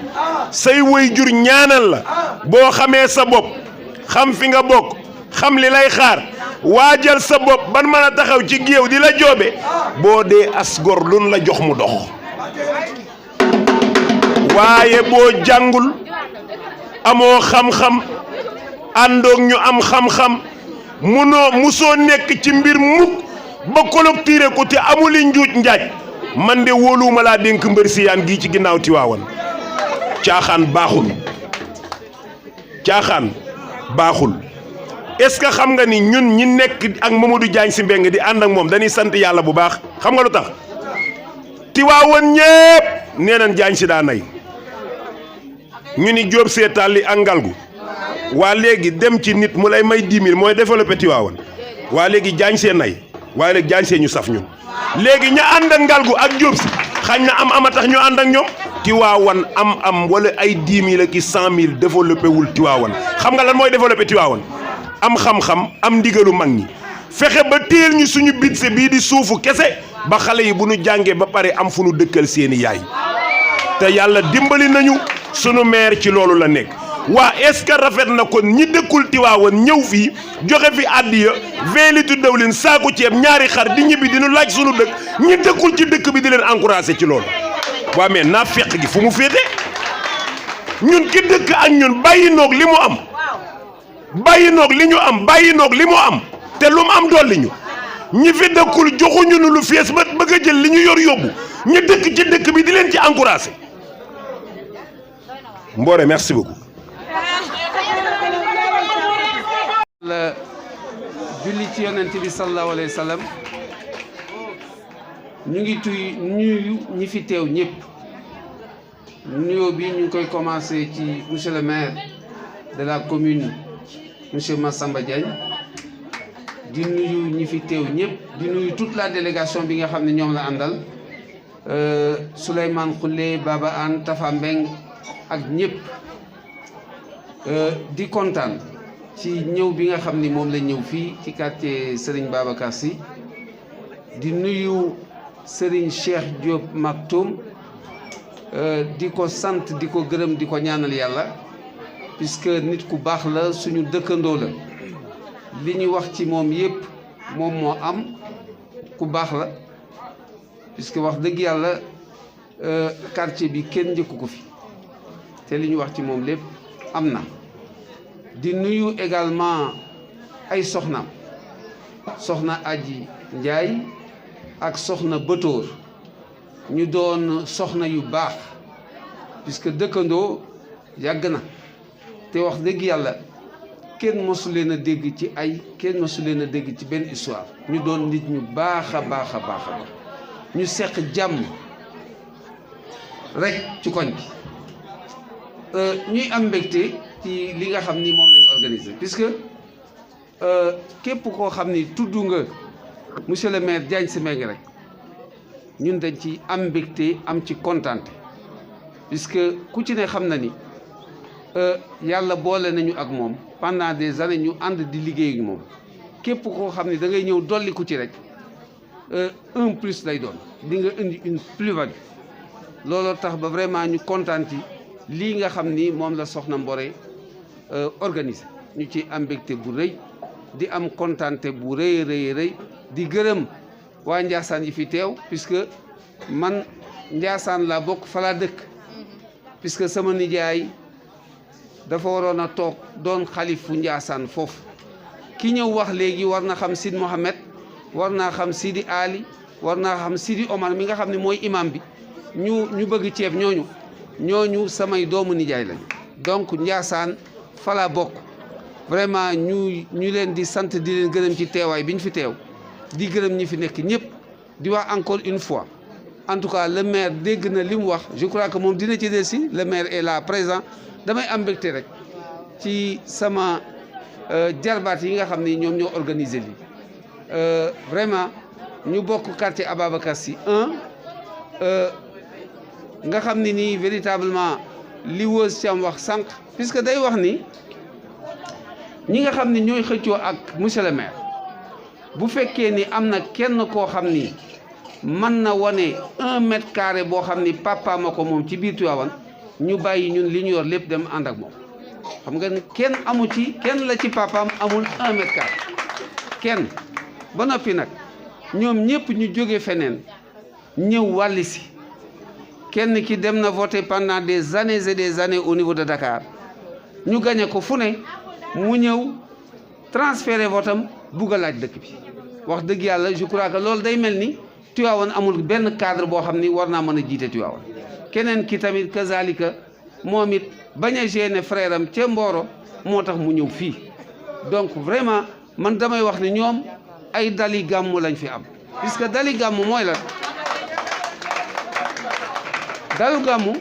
say waajur ñaanal la boo xamee sa bopp xam fi nga bokk xam li lay xaar waajal sa bopp ban mën a taxaw ci géew di la joobe boo dee as gor luñ la jox mu dox waaye boo jàngul amoo xam-xam àndoog ñu am xam-xam musoo nekk ci mbir mukk ba collecté ko te amuli njuuj njaaj man de wóoluwuma laa dénk mbër si yaan gii ci ginnaaw Tiwaawan caaxaan baaxul est-ce que xam nga ni ñun ñi nekk ak Mamadou Diagne Sy Mbengue di ànd ak moom dañuy sant yàlla bu baax xam nga lu tax Tiwaawan ñépp nee nañ Diagne Sy daa nay ñu ni Jóob seetal li ak ngalgu waa léegi dem ci nit mu lay may 10 000 mooy développé Tiwaawan waa léegi Diagne Sy nay waaye léegi Diagne Sy ñu saf ñun léegi ña ànd ak ngalgu ak Jóob si xañ na am tax ñu ànd ak ñoom Tiwaawan am wala ay 10 000 ak 100 000 développé wul Tiwaawan xam nga lan mooy développé Tiwaawan am xam-xam am ndigalu mag ñi fexe ba téel ñu suñu budget bii di suufu kese ba xale yi bu ñu jàngee ba pare am fu ñu dëkkal seeni yaay te yàlla dimbali nañu sunu maire ci loolu la nekk waa est-ce que rafet na kon ñi dëkkul Tiwaawan ñëw fii joxe fi àddiya 20 litres dawlin saako ceeb ñaari xar di ñibbi dinu laaj sunu dëkk ñi dëkkul ci dëkk bi di leen encouragé ci loolu waa mais naa fekk gi fu mu féete ñun ki dëkk ak ñun bàyyi noog li mu am bàyyi noog li ñu am bàyyi noog li mu am te lu mu am dolli ñu ñi fi dëkkul joxuñu nu lu fees ba bëgg a jël li ñu yor yóbbu ñu dëkk ci dëkk bi di leen ci encouragé Mbore merci beaucoup. la julli ci yonent bi sallallahu alayhi wa sallam ñu ngi nuyu ñi fi teew ñëpp nuyoo bi ñu ngi koy commencé ci monsieur le maire de la commune monsieur Massamba Diagne di nuyu ñi fi teew ñëpp di nuyu toute la délégation bi nga xam ne ñoom la àndal Souleymane Khoule Baba Anne Tafa Mbeng ak ñëpp di kontaan ci ñëw bi nga xam ni moom la ñëw fii ci quartier Serigne Babacar Sy di nuyu Serigne Cheikh Diop Maktoum di ko sant di ko gërëm di ko ñaanal yàlla puisque nit ku baax la suñu dëkkandoo la li ñu wax ci moom yëpp moom moo am ku baax la puisque wax dëgg yàlla quartier bi kenn njëkku ko fi te li ñu wax ci moom lépp am na di nuyu également ay soxnaam soxna Aji Njaay ak soxna Bëtóor ñu doon soxna yu baax puisque dëkkandoo yàgg na te wax dëgg yàlla kenn mosu leen a dégg ci ay kenn mosu leen a dégg ci benn histoire ñu doon nit ñu baax a baax a baax a baax ñu seq jàmm rek ci koñ bi ñuy am mbégte ci li nga xam ni moom la ñu organisé puisque képp koo xam ni tudd nga monsieur le maire Diagne Sy Mbengue rek ñun dañ ci am mbégte am ci kontaante puisque ku ci ne xam na ni yàlla boole nañu ak moom pendant des années ñu ànd di liggéey ak moom képp koo xam ni da ngay ñëw dolli ku ci rek un plus lay doon di nga indi une plus-value looloo tax ba vraiment ñu kontaan ci lii nga xam ni moom la soxna Mbore organisé ñu ci am mbégte bu rëy di am kontaante bu rëy rëy rëy di gërëm waa Ndiassane yi fi teew puisque man Ndiassane laa bokk fa laa dëkk puisque sama nijaay dafa waroon a toog doon xalifu Ndiassane foofu ki ñëw wax léegi war na xam Sidi Mohamed war naa xam Sidi Ali war naa xam Sidi Omar mi nga xam ne mooy imam bi ñu bëgg ceeb ñooñu samay doomu nijaay lañu donc Ndiassane fa laa bokk vraiment ñu leen di sant di leen gërëm ci teewaay bi ñu fi teew di gërëm ñi fi nekk ñëpp di wax encore une fois en tout cas le maire dégg na li mu wax je crois que moom dina ci del si le maire est là présent damay am mbégte rek ci sama jarbaat yi nga xam ne ñoom ñoo organisé lii vraiment ñu bokk quartier Ababacar Sy 1 nga xam ne nii véritablement li wës ci am wax sànq puisque day wax ni ñi nga xam ne ñooy xëccoo ak monsieur le maire bu fekkee ni am na kenn koo xam ni mën na wane 1 mètre carré boo xam ni papa ma ko moom ci biir Tivaouane ñu bàyyi ñun li ñu yor lépp dem ànd ak moom xam nga kenn amu ci kenn la ci papaam amul 1 mètre carré kenn ba noppi nag ñoom ñëpp ñu jóge feneen ñëw wàlli si kenn ki dem na voter pendant des années et des années au niveau de Dakar ñu gagné ko fu ne mu ñëw transféré votam bugg a laaj dëkk bi wax dëgg yàlla je crois que loolu day mel ni Tivaouane amul benn cadre boo xam ni war naa mën a jiite Tivaouane keneen ki tamit kazalika moom it bañ a gêner frère am ca Mboro moo tax mu ñëw fii donc vraiment man damay wax ni ñoom ay dali gàmmu lañ fi am puisque dali gàmmu mooy la dalu gàmmu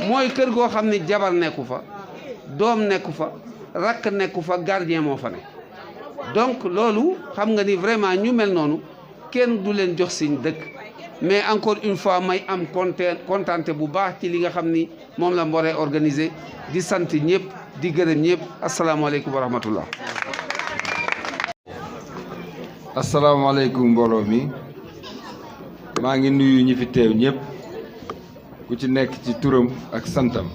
mooy kër goo xam ni jabar nekku fa doom nekku fa rakk nekku fa gardien moo fa nekk donc loolu xam nga ni vraiment ñu mel noonu kenn du leen jox siñ dëkk mais encore une fois may am kontaante bu baax ci li nga xam ni moom la Mbore organisé di sant ñëpp di gërëm ñëpp asalaamaaleykum wa rahmatullah. asalaamaaleykum mbooloo mi maa ngi nuyu ñi fi teew ñëpp ku ci nekk ci turam ak santam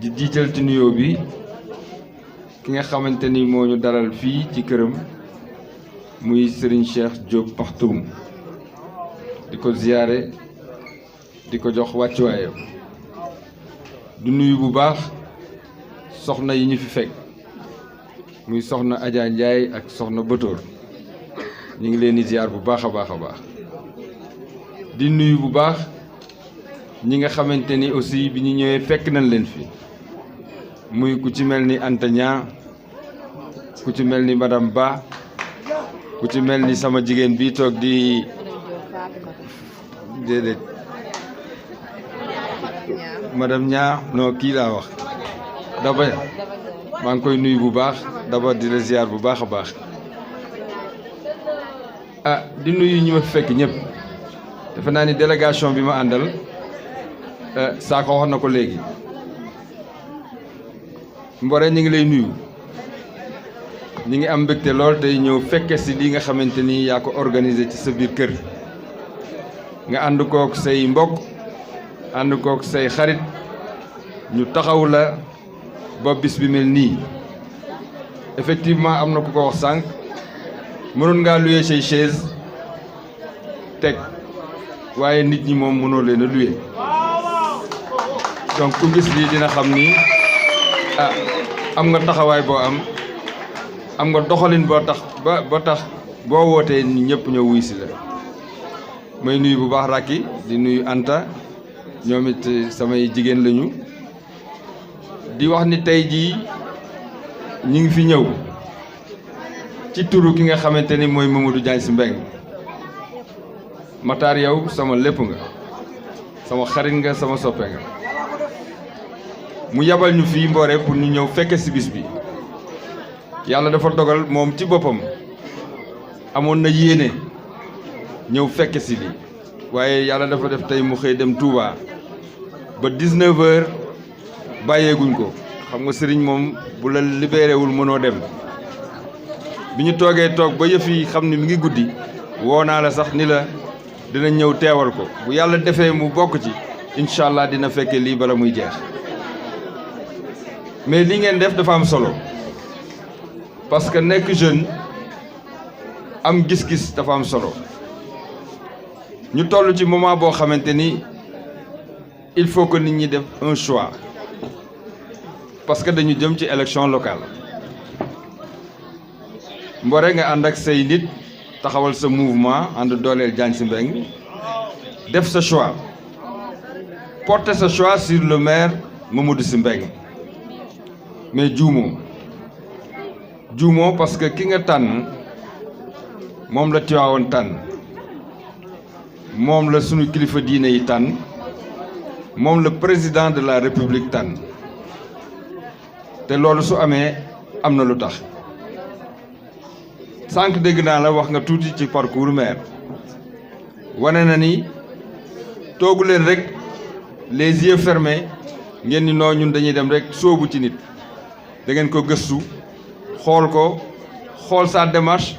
di jiital ci nuyoo bi ki nga xamante ni moo ñu dalal fii ci këram muy Serigne Cheikh Diop Maktoum di ko ziyaare di ko jox wàccuwaayam du nuyu bu baax soxna yi ñu fi fekk muy soxna Adja Ndiaye ak soxna Bëtóor ñu ngi leen di ziar bu baax a baax a baax di nuyu bu baax ñi nga xamante ni aussi bi ñu ñëwee fekk nañ leen fi muy ku ci mel ni Anta Niang ku ci mel ni madame Ba ku ci mel ni sama jigéen bii toog di déedéet madame Niang non kii laa wax Daba maa ngi koy nuyu bu baax Daba di la ziar bu baax a baax di nuyu ñi ma fekk ñëpp defe naa ni délégation bi ma àndal Sakho wax na ko léegi Mbore ñu ngi lay nuyu ñi ngi am mbégte lool tey ñëw fekke si li nga xamante ni yaa ko organisé ci sa biir kër nga ànd kook say mbokk ànd kook say xarit ñu taxaw la ba bis bi mel nii effectivement am na ku ko wax sànq mënoon ngaa louer say chaise teg waaye nit ñi moom mënoo leen a louer donc ku gis lii dina xam ni am nga taxawaay boo am nga doxalin boo tax ba tax boo wootee ni ñëpp ñëw wuy si la may nuyu bu baax Racky di nuyu Anta ñoom it samay jigéen lañu di wax ni tey jii ñi ngi fi ñëw ci turu ki nga xamante ni mooy Mamadou Diagne Sy Mbengue Matar yow sama lépp nga sama xarit nga sama soppe nga mu yabal ñu fii Mbore pour ñu ñëw fekke si bis bi yàlla dafa dogal moom ci boppam amoon na yéene ñëw fekke si li waaye yàlla dafa def tey mu xëy dem Touba ba 19h bàyyeeguñ ko xam nga sëriñ moom bu la libéré wul mënoo dem bi ñu toog ba yëf yi xam ni mi ngi guddi woo naa la sax ni la dina ñëw teewal ko bu yàlla defee mu bokk ci incha allah dina fekke lii bala muy jeex mais li ngeen def dafa am solo parce que nekk jeune am gis-gis dafa am solo ñu toll ci moment boo xamante ni il faut que nit ñi def un choix parce que dañu jëm ci élection locale Mbore nga ànd ak say nit taxawal sa mouvement ànd dooleel Diagne Sy Mbengue def sa choix porter sa choix sur le maire Mamadou Sy Mbengue mais juumoo parce que ki nga tànn moom la Tivaouane tànn moom la sunu kilifa diine yi tànn moom la président de la république tànn te loolu su amee am na lu tax sànq dégg naa la wax nga tuuti ci parcours maire wane na ni toogu leen rek les yeux fermés ngeen ni noo ñun dañuy dem rek sóobu ci nit da ngeen ko gëstu xool sa démarche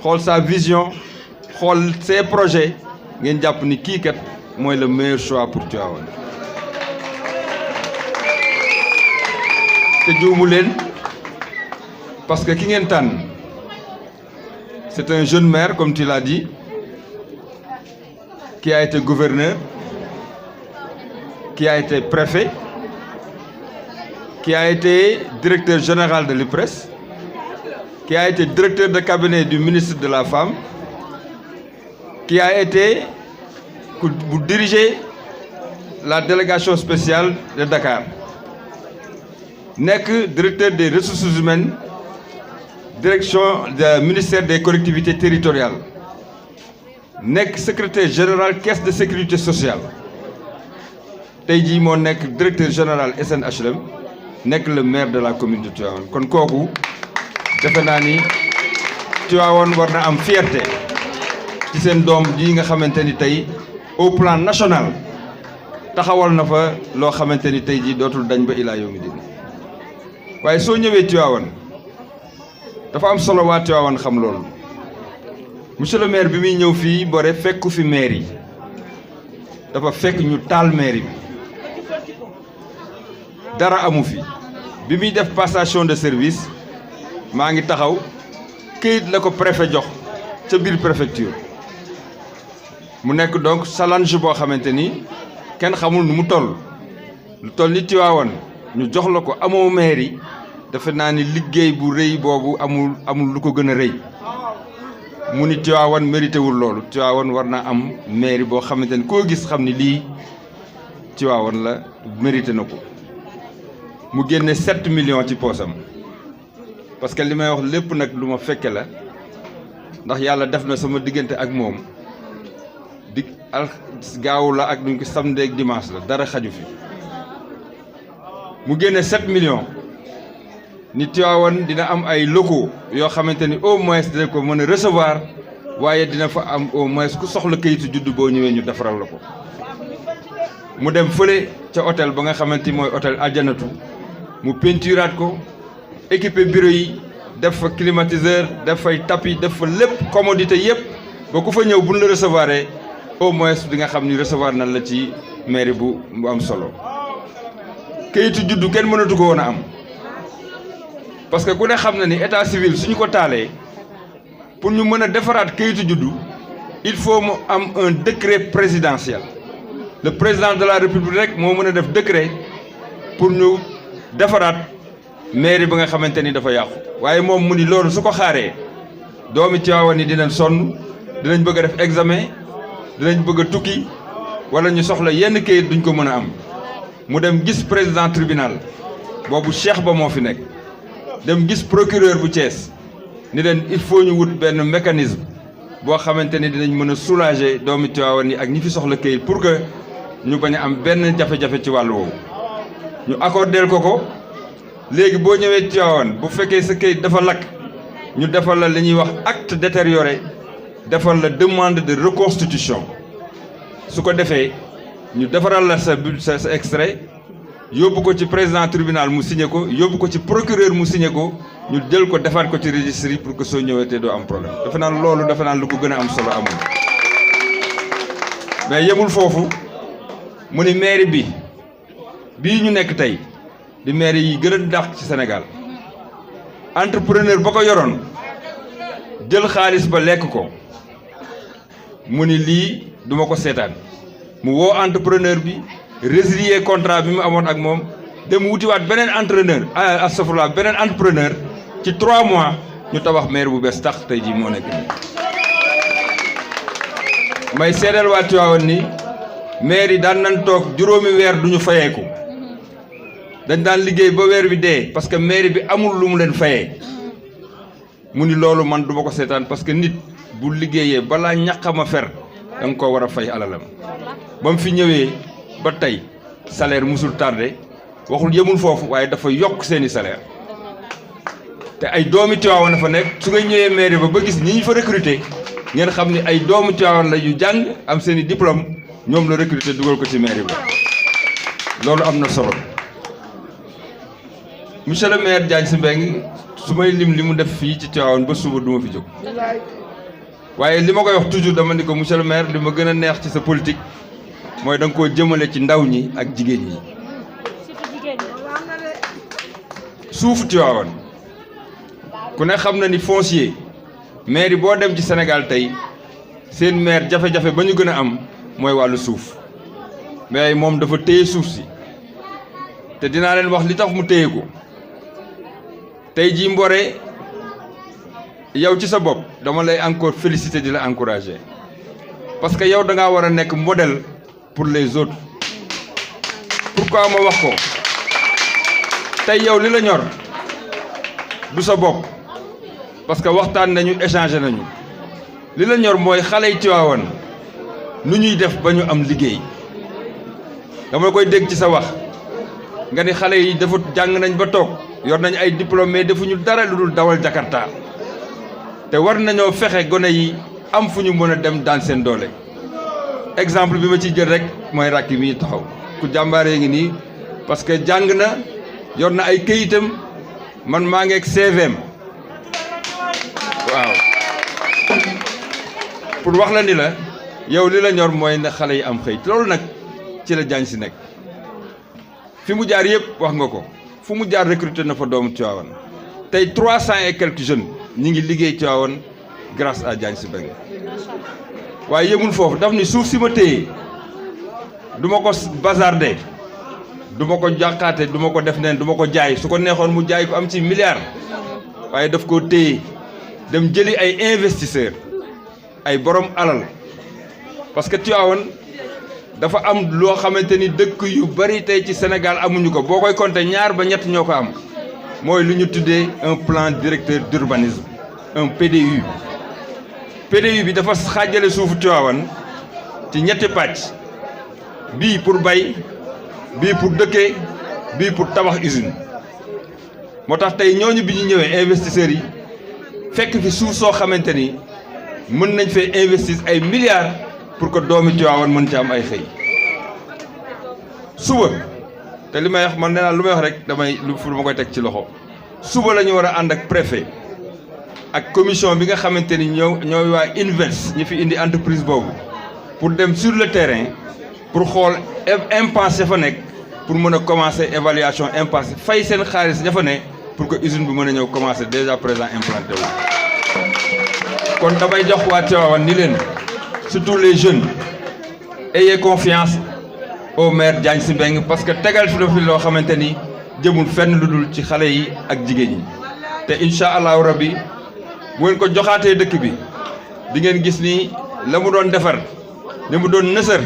xool sa vision xool ses projets ngeen jàpp ni kii kat mooy le meilleur choix pour Tivaouane te juumu leen parce que ki ngeen tànn c'est un jeune maire comme tu l'as dit qui a été gouverneur qui a été préfet qui a été directeur général de l'IPRES qui a été directeur de cabinet du ministre de la Femme qui a été pour diriger la délégation spéciale de Dakar nekk directeur des ressources humaines direction du ministère des collectivités territoriales nekk secrétaire général caisse de sécurité sociale tey jii moo nekk directeur général SNHLM nekk le maire de la commune de Tivaouane kon kooku defe naa ni Tivaouane war na am fierté ci seen doom ji nga xamante ni tey au plan national taxawal na fa loo xamante ni tey jii dootul dañ ba ilaa yawmi din waaye soo ñëwee Tivaouane dafa am solo waa Tivaouane xam loolu monsieur le maire bi muy ñëw fii Mbore fekku fi maire yi dafa fekk ñu taal maire bi dara amu fi bi muy def passation de service maa ngi taxaw këyit la ko préfet jox ca biir préfecture mu nekk donc challenge boo xamante ni kenn xamul nu mu toll lu toll ni Tivaouane ñu jox la ko amoo maire yi defe naa ni liggéey bu rëy boobu amul lu ko gën a rëy mu ni Tivaouane mérité wul loolu Tivaouane war na am mairie boo xamante ni koo gis xam ni lii Tivaouane la mérité na ko mu génne 7 millions ci poosam parce que li may wax lépp nag lu ma fekke la ndax yàlla def na sama diggante ak moom di gaawu la ak duñ ko samedi ak dimanche la dara xaju fi mu génne 7 millions ni Tivaouane dina am ay locaux yoo xamante ni au moins dina ko mën a recevoir waaye dina fa am au moins ku soxla kayitu juddu boo ñëwee ñu defaral la ko mu dem fële ca hôtel ba nga xamante ni mooy hôtel Aljanatu mu peinturaat ko équipé bureau yi def fa climatiseur def fay tapis def fa lépp commodité yëpp ba ku fa ñëw buñ la recevoir au moins di nga xam ni recevoir nan la ci mairie bu am solo kayitu juddu kenn mënatu ko woon a am parce que ku ne xam na ni état civil suñu ko taalee pour ñu mën a defaraat kayitu juddu il faut mu am un décret présidentiel le président de la république rek moo mën a def décret pour ñu defaraat mairie ba nga xamante ni dafa yàqu waaye moom mu ni loolu su ko xaaree doomi Tivaouane yi dinañ sonn dinañ bëgg a def examen dinañ bëgg a tukki wala ñu soxla yenn kayit duñ ko mën a am mu dem gis président tribunal boobu Cheikh Ba moo fi nekk dem gis procureur bu Thiès ni leen il faut ñu wut benn mécanisme boo xamante ni dinañ mën a soulager doomi Tivaouane yi ak ñi fi soxla kayit pour que ñu bañ a am benn jafe-jafe ci wàllu woowu ñu accordeel ko léegi boo ñëwee Tivaouane bu fekkee sa kayit dafa lakk ñu defal la li ñuy wax acte détérioré defal la demande de reconstitution su ko defee ñu defaral la sa extrait yóbbu ko ci président tribunal mu signé ko yóbbu ko ci procureur mu signé ko ñu jël ko defaat ko ci registre yi pour que soo ñëwee te doo am problème dafa naan loolu dafa naan lu ko gën a am solo amul mais yemul foofu mu ni mairie bii ñu nekk tey di mairie yi gën a dàq ci Sénégal entrepreneur ba ko yoroon jël xaalis ba lekk ko mu ni lii duma ko seetaan mu woo entrepreneur bi résilier contrat bi mu amoon ak moom dem wutiwaat beneen beneen entrepreneur ci 3 mois ñu tabax mairie bu bees tax tey jii moo nekk nii may seedeel waa Tivaouane ni mairie daan nañ toog juróomi weer duñu fayeeku dañ daan liggéey ba weer bi dee parce que mairie bi amul lu mu leen fayee mu ni loolu man duma ko seetaan parce que nit bu liggéeyee balaa ñaqama fer da nga ko war a fay alalam ba mu fi ñëwee ba tey salaire musul tardé waxul yemul foofu waaye dafa yokk seeni salaire te ay doomi Tivaouane fa nekk su nga ñëwee mairie ba gis ñi ñu fa recruter ngeen xam ni ay doomi Tivaouane la yu jàng am seeni diplôme ñoom la recruter dugal ko ci mairie ba loolu am na solo monsieur le maire Diagne Sy Mbengue su may lim li mu def fii ci Tivaouane ba suba du ma fi jóg waaye li ma koy wax toujours dama ni ko monsieur le maire li ma gën a neex ci sa politique mooy da nga koo jëmale ci ndaw ñi ak jigéen ñi suufu Tivaouane ku ne xam na ni foncier maire boo dem ci Sénégal tey seen maire jafe-jafe ba ñu gën a am mooy wàllu suuf mais moom dafa téye suuf si te dinaa leen wax li tax mu téye ko tey jii Mbore yow ci sa bopp dama lay encore féliciter di la encourager parce que yow da ngaa war a nekk modèle pour les autres pourquoi ma wax ko tey yow li la ñor du sa bopp parce que waxtaan nañu échanger nañu li la ñor mooy xale yi Tivaouane nu ñuy def ba ñu am liggéey dama koy dégg ci sa wax nga ni xale yi dafa jàng nañ ba toog yor nañ ay diplôme mais defuñu dara lu dul dawal Jakarta te war nañoo fexe gone yi am fu ñu mën a dem daan seen doole exemple bi ma ciy jël rek mooy rakki mi taxaw ku jàmbaaree ngi nii parce que jàng na yor na ay këyitam man maa ngi ak CVM waaw pour wax la ni la yow li la ñor mooy ne xale yi am xëy loolu nag ci la Diagne Sy nekk fi mu jaar yëpp wax nga ko fu mu jaar recruter na fa doomu Tivaouane tey 300 et quelques jeunes ñi ngi liggéey Tivaouane grâce à Diagne Sy Mbengue waaye yëmul foofu daf ni suuf si ma téye du ma ko bazarder du ma ko jàqaate du ma ko def neen du ma ko jaay su ko neexoon mu jaay ko am ci milliard waaye daf koo téye dem jëli ay investisseurs ay borom alal parce que Tivaouane dafa am loo xamante ni dëkk yu bari tey ci Sénégal amuñu ko boo koy compter ñaar ba ñett ñoo ko am mooy lu ñu tuddee un plan directeur d'urbanisme un PDU PDU bi dafa xaajale suufu Tivaouane ci ñetti pàcc bii pour bay bii pour dëkkee bii pour tabax usine moo tax tey ñooñu bi ñu ñëwee investisseurs yi fekk fi suuf soo xamante ni mën nañ fee investir ay milliards pour que doomi Tivaouane mën ci am ay xëy suba te li may wax man nee naa lu may wax rek damay lu fu ma koy teg ci loxo suba la ñu war a ànd ak préfet ak commission bi nga xamante ni ñooy waa Invest ñi fi indi entreprise boobu pour dem sur le terrain pour xool impasse ya fa nekk pour mën a commencer évaluation impasse fay seen xaalis ya fa ne pour que usine bi mën a ñëw commencer déjà présent implanté wu. kon damay jox waa Tivaouane ni leen surtout les jeunes ayez confiance au maire Diagne Sy Mbengue parce que tegal fi loo xamante ni jëmul fenn lu dul ci xale yi ak jigéen ñi te incha allahu rabbi bu ngeen ko joxaatee dëkk bi di ngeen gis ni la mu doon defar li mu doon nësër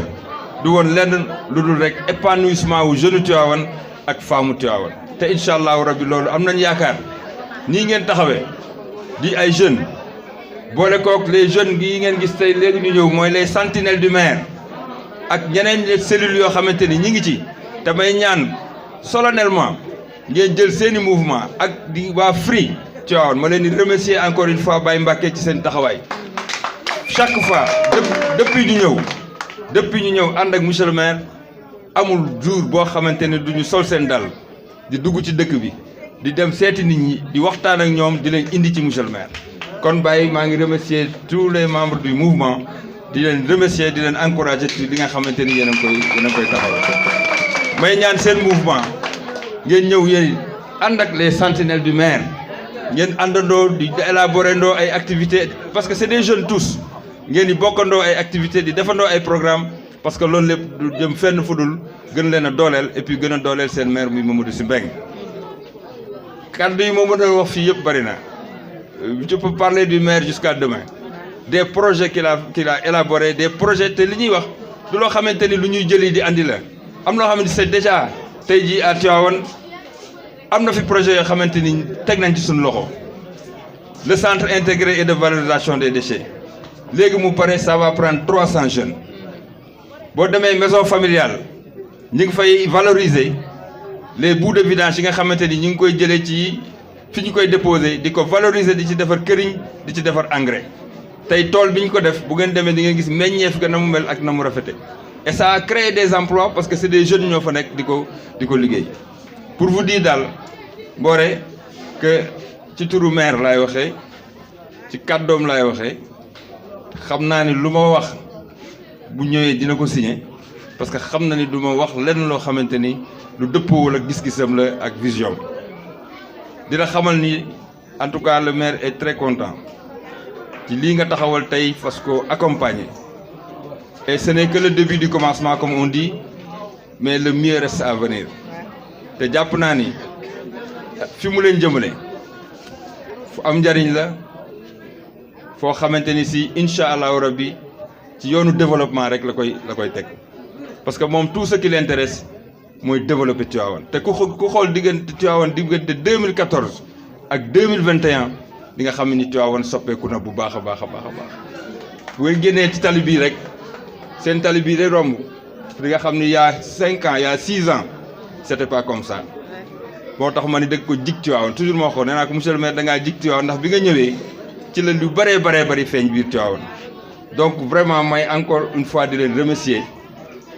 du woon lenn lu dul rek épanouissement wu jeune Tivaouane ak femme Tivaouane te incha allahu rabbi loolu am nañ yaakaar nii ngeen taxawee di ay jeunes boole kook les jeunes yi ngeen gis tey léegi ñu ñëw mooy les sentinelles du maire ak ñeneen cellules yoo xamante ni ñi ngi ci te may ñaan solennellement ngeen jël seeni mouvement ak di waa Free Tivaouane ma leen di remercier encore une fois Baye Mbacké ci seen taxawaay chaque fois depuis ñu ñëw ànd ak monsieur le maire amul jour boo xamante ne duñu sol seen dal di dugg ci dëkk bi di dem seeti nit ñi di waxtaan ak ñoom di leen indi ci monsieur le maire kon Baye maa ngi remercier tous les membres du mouvement di leen remercier di leen encourager ci li nga xamante ni yéen a koy taxawal may ñaan seen mouvement ngeen ñëw yéen ànd ak les sentinelles du maire ngeen àndandoo di élaborer ndoo ay activités parce que c'est des jeunes tous ngeen di bokkandoo ay activités di defandoo ay programmes parce que loolu lépp du jëm fenn fudul gën leen a dooleel et puis gën a dooleel seen maire muy Mamadou Sy Mbengue kàddu yi moo mën a wax fii yëpp bari na je peux parler du maire jusqu'à demain des projets qu'il a élaboré des projets te li ñuy wax du loo xamante ni lu ñuy jëli di andi la am loo xamante c'est déjà tey jii à Tivaouane am na fi projet yoo xamante ni teg nañ ci suñu loxo le centre intégré et de valorisation des déchets léegi mu pare ça va prendre 300 jeunes boo demee maison familiale ñu ngi fay valoriser les bouts de vidange yi nga xamante ni ñu ngi koy jëlee ci fi ñu koy déposer di ko valoriser di ci defar këriñ di ci defar engrais tey tool bi ñu ko def bu ngeen demee di ngeen gis meññeef ga na mu mel ak na mu rafete et ça a créé des emplois parce que c'est des jeunes ñoo fa nekk di ko liggéey pour vous dire daal Mboré que ci turu maire laay waxee ci kàddoom laay waxee xam naa ni lu ma wax bu ñëwee dina ko signer parce que xam na ni du ma wax lenn loo xamante ni lu dëppoowul ak gis-gisam la ak vision dina xamal ni en tout cas le maire est très content ci lii nga taxawal tey fas ko accompagner et ce n'est que le début du commencement comme on dit mais le mieux reste à venir te jàpp naa ni fi mu leen jëmale fu am njariñ la foo xamante ni si incha allahu rabbi ci yoonu développement rek la koy teg parce que moom tout ce qui l'intéresse mooy développer Tivaouane te ku xool diggante Tivaouane diggante 2014 ak 2021 di nga xam ni Tivaouane soppeeku na bu baax a baax. bu ngeen génnee ci tali bii rek seen tali bii rek romb di nga xam ni y a 5 ans y a 6 ans c'était pas comme ça moo tax ma ni dëgg ko jig Tivaouane toujours moo xool nee naa ko monsieur le maire da ngaa jig Tivaouane ndax bi nga ñëwee ci la lu bëree feeñ biir Tivaouane donc vraiment may encore une fois di leen remercier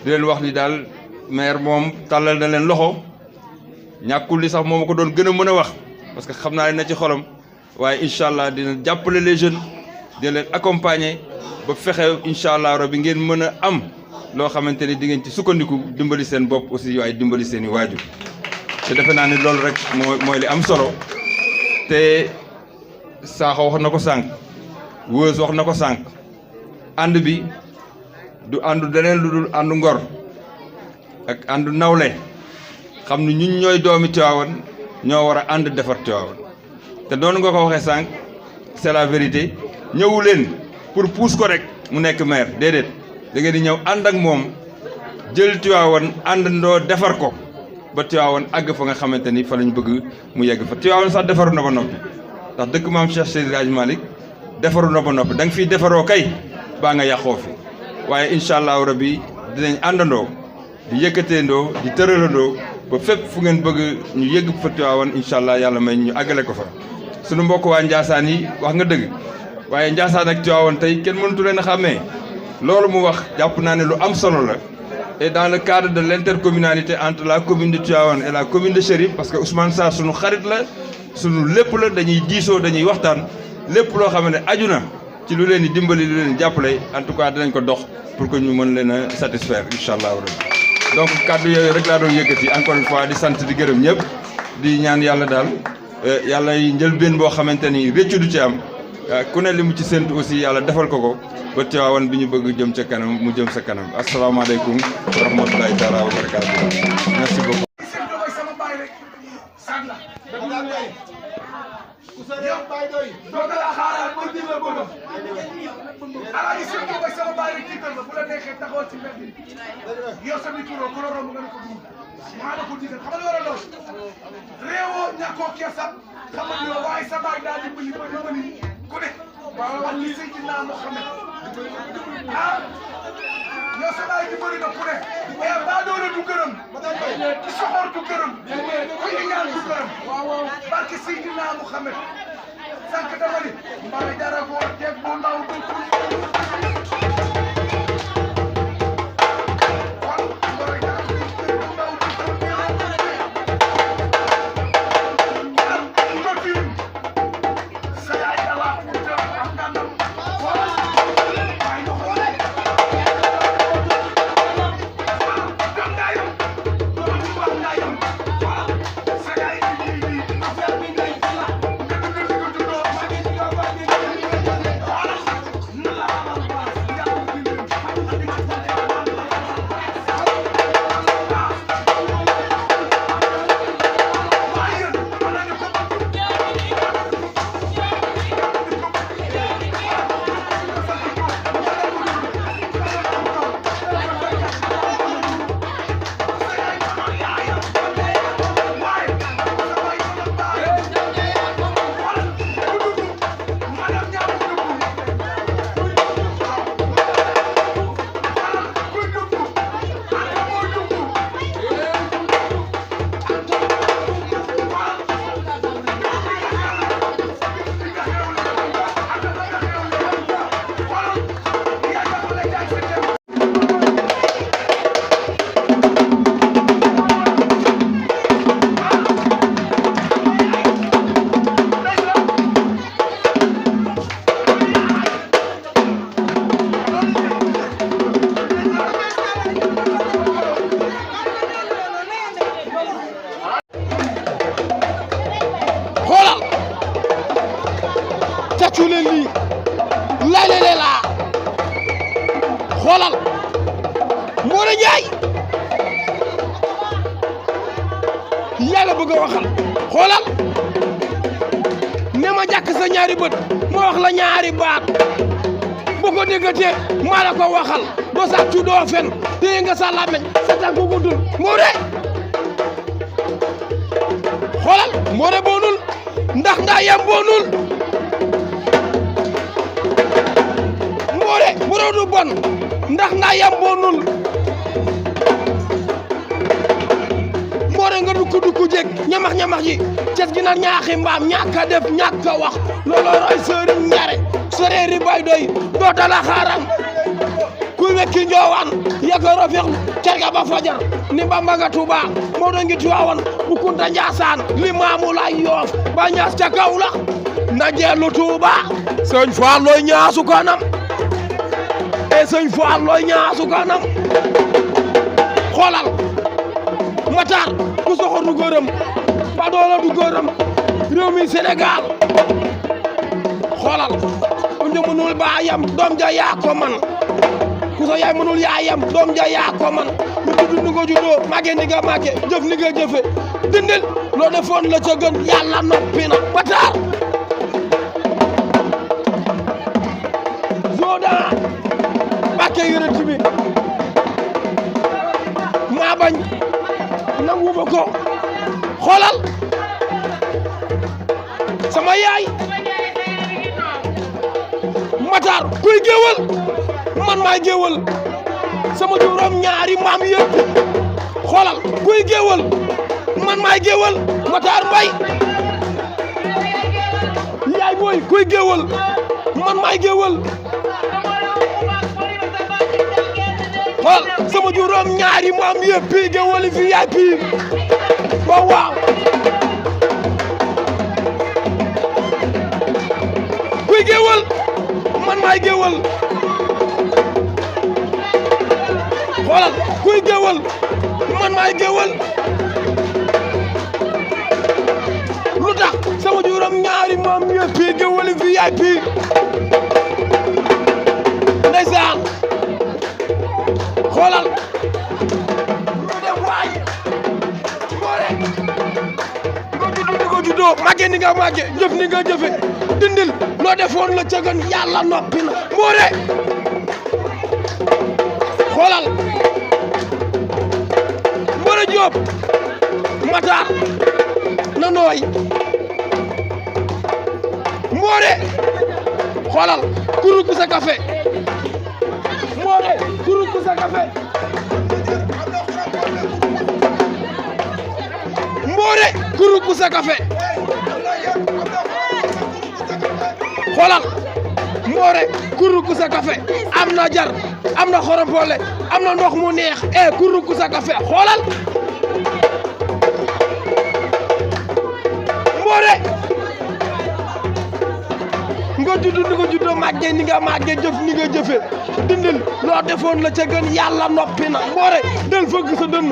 di leen wax ni daal maire moom tàllal na leen loxo ñàkkul ni sax moom ko doon gën a mën a wax parce que xam naa ne na ci xolam waaye incha allah dina jàppale les jeunes dina leen accompagner ba fexe incha allah rabbi ngeen mën a am loo xamante ni di ngeen ci sukkandiku dimbali seen bopp aussi waaye dimbali seen i waajur te defe naa ni loolu rek mooy li am solo te Sakho wax na ko sànq Weuz wax na ko sànq ànd bi du àndu deneen lu dul àndu ngor ak àndu nawle xam ni ñun ñooy doomi Tivaouane ñoo war a ànd defar Tivaouane te noonu nga ko waxee sànq c'est la vérité ñëwu leen pour pousse ko rek mu nekk maire déedéet da ngeen di ñëw ànd ak moom jël Tivaouane àndandoo defar ko ba Tivaouane àgg fa nga xamante ni fa lañ bëgg mu yegg fa Tivaouane sax defaru na ba noppi ndax dëkk maam Cheikh Seydi Hadji Malick defaru na ba noppi da nga fiy defaroo kay baa nga yàqoo fi waaye incha allahu rabbi dinañ àndandoo di yëkkateendoo di tëralandoo ba fépp fu ngeen bëgg ñu yëgg fa Tivaouane incha allah yàlla may ñu àggale ko fa. sunu mbokk waa Ndiassane yi wax nga dëgg waaye Ndiassane ak Tivaouane tey kenn mënatu leen a xàmmee loolu mu wax jàpp naa ne lu am solo la. Et dans le cadre de l'intercommunalité entre la commune de Tivaouane et la commune de Chérif parce que Ousmane Sarr sunu xarit la sunu lépp la dañuy diisoo dañuy waxtaan lépp loo xam ne aju na ci lu leen di dimbali lu leen di jàppale en tout cas dinañ ko dox pour que ñu mën leen a satisfaire incha allah rabbi donc kaddu yooyu rek laa doon yëkkati encore une fois di sant di gërëm ñëpp di ñaan yàlla daal yàlla njëlbéen boo xamante ni réccu du ci am ku ne li mu ci séntu aussi yàlla defal ko ko ba Tivaouane bi ñu bëgg jëm ca kanam mu jëm sa kanam asalaamaaleykum wa rahmatulahi taala wa barakaatu merci beaucoup. yow sa baay di bëri na ku ne mais baa doole du gërëm di soxor du gërëm kuy ñaan du gërëm barke Seydina Muhammad sànq dama ni mbaa dara boo teg bu ndaw du xoolal Modou Ndiaye yàlla bëgg a waxal xoolal ne ma jàkk sa ñaari bët ma wax la ñaari baat bu ko déggatee maa la ko waxal doo sàccu doo fen téye nga sa làmmeñ sa tànku guddul Modou xoolal Modou boonul ndax ndaa yam boonul Modou du bon ndax ndaa yam boonul Modou nga dukku jég ñamax ji ces gi naan ñaaxi mbaam ñàkk a def ñàkk a wax looloo roy sëriñ ñare soreeri bay doy doota la xaaran ku wekki njoowaan yaka rofexlu cerga ba fajar ni Bamba nga Tuuba Modou ngi Tiwaawan bu Kunta Njaasaan Limaamu Laay Yoof ba ñaas ca Kawlax na jeelu Tuuba sëñ Faal looy ñaasu kanam e sëñ Faal looy ñaasu kanam xoolal Matar ku soxor du gërëm ba doola du gërëm réew mi Sénégal xoolal ku ñu mënul baayam doom ja yaa ko man ku sa yaay mënul yaayam doom ja yaa ko man ñu tudd ni nga juddoo màgge ni nga màgge jëf ni nga jëfe dindil loo defoon la ca gën yàlla noppi na Matar barke yonent bi maa bañ nangu ma ko xoolal sama yaay Matar kuy géwal man maay géwal sama juróom ñaari maam yëpp xoolal kuy géwal man maay géwal Matar Mbaye yaay booy kuy géwal man maay géwal xool sama juróom ñaari maam yëpp pii géwali fi yaay pii waaw waaw kuy géwal man maay géwal xoolal kuy géwal man maay géwal lu tax sama juróom ñaari maam yëpp pii géwali fi yaay pii ndeysaan xoolal lu dem waay boore nga juddoo màgge ni nga màgge jëf ni nga jëfe dindil loo defoon la ca gën yàlla noppi na boore xoolal Mbore Diop Matar na nooy Mbore xoolal kuru ku sa café Mbore kuru ku sa café Mbore kuru ku sa café xoolal Mbore kuru ku sa café am na jar am na xorompole am na ndox mu neex kuru ku sa café xoolal Mbore nga juddu ni nga juddoo màggee ni nga màggee jëf ni nga jëfe dindil loo defoon la ca gën yàlla noppi na Mbore del fëgg sa dënn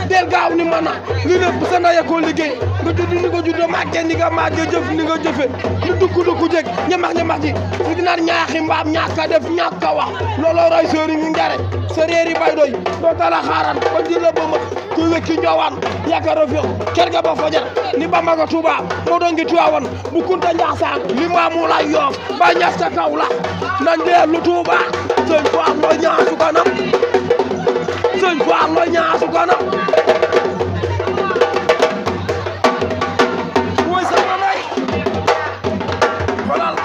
del gaaw ni mana li lépp sa ndey ko liggéey nga juddu ni nga juddoo màggee ni nga màggee jëf ni nga jëfe lu dukku jég ñamax ji su dinaar ñaaxi mbaam ñàkk a def ñàkk a wax looloo roy sëriñ ñu njare séréer yi bay doy doo tala xaaran ba jëla ba ma ku wekki ñoowaan yaakaar fi ker ga ba fajar ni Bamba ga Tuuba moo doon ngi Tiwaawan bu Kunta Njaasaan li maamu lay Yoof ba ñas ta kaw la nan dee lu Tuuba sëñ Faal loo ñaasu kanam sëñ Faal loo ñaasu kanam woy sama nay xoolal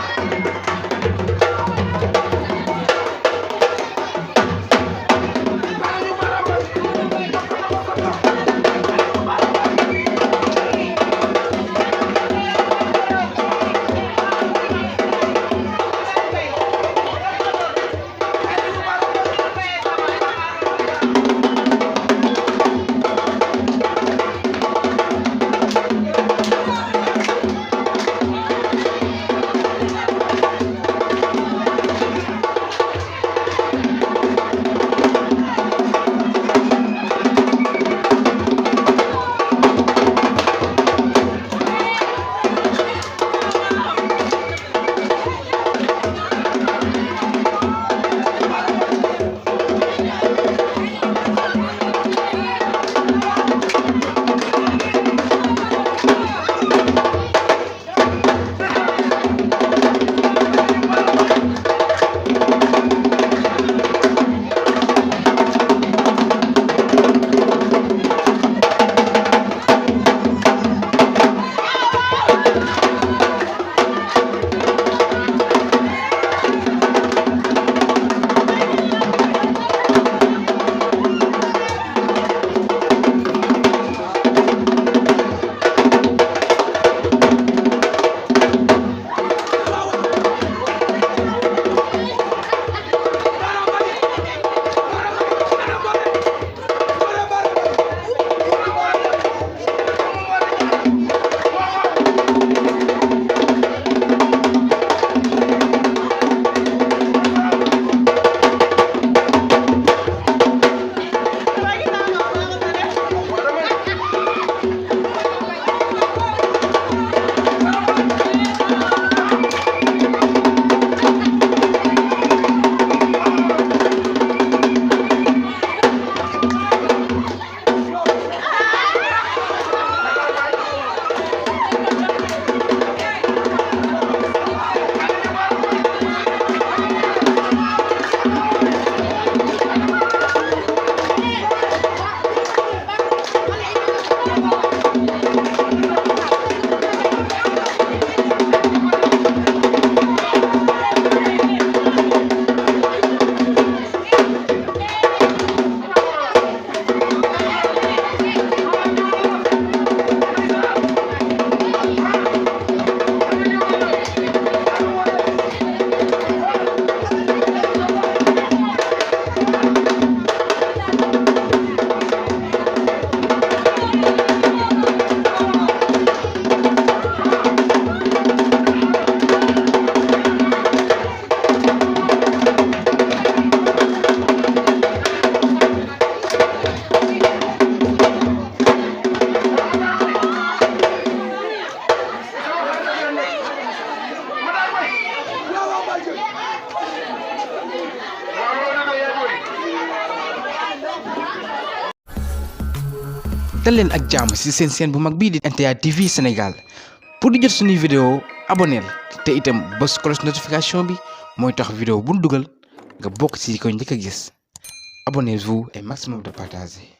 dal leen ak jàmm ci seen chaîne bu mag bii di NTA TV Sénégal pour di jot suñuy vidéo abonneel te itam bës cloche notification bi mooy tax vidéo bu ñu dugal nga bokk ci ko njëkk a gis abonnez-vous et maximum de partager.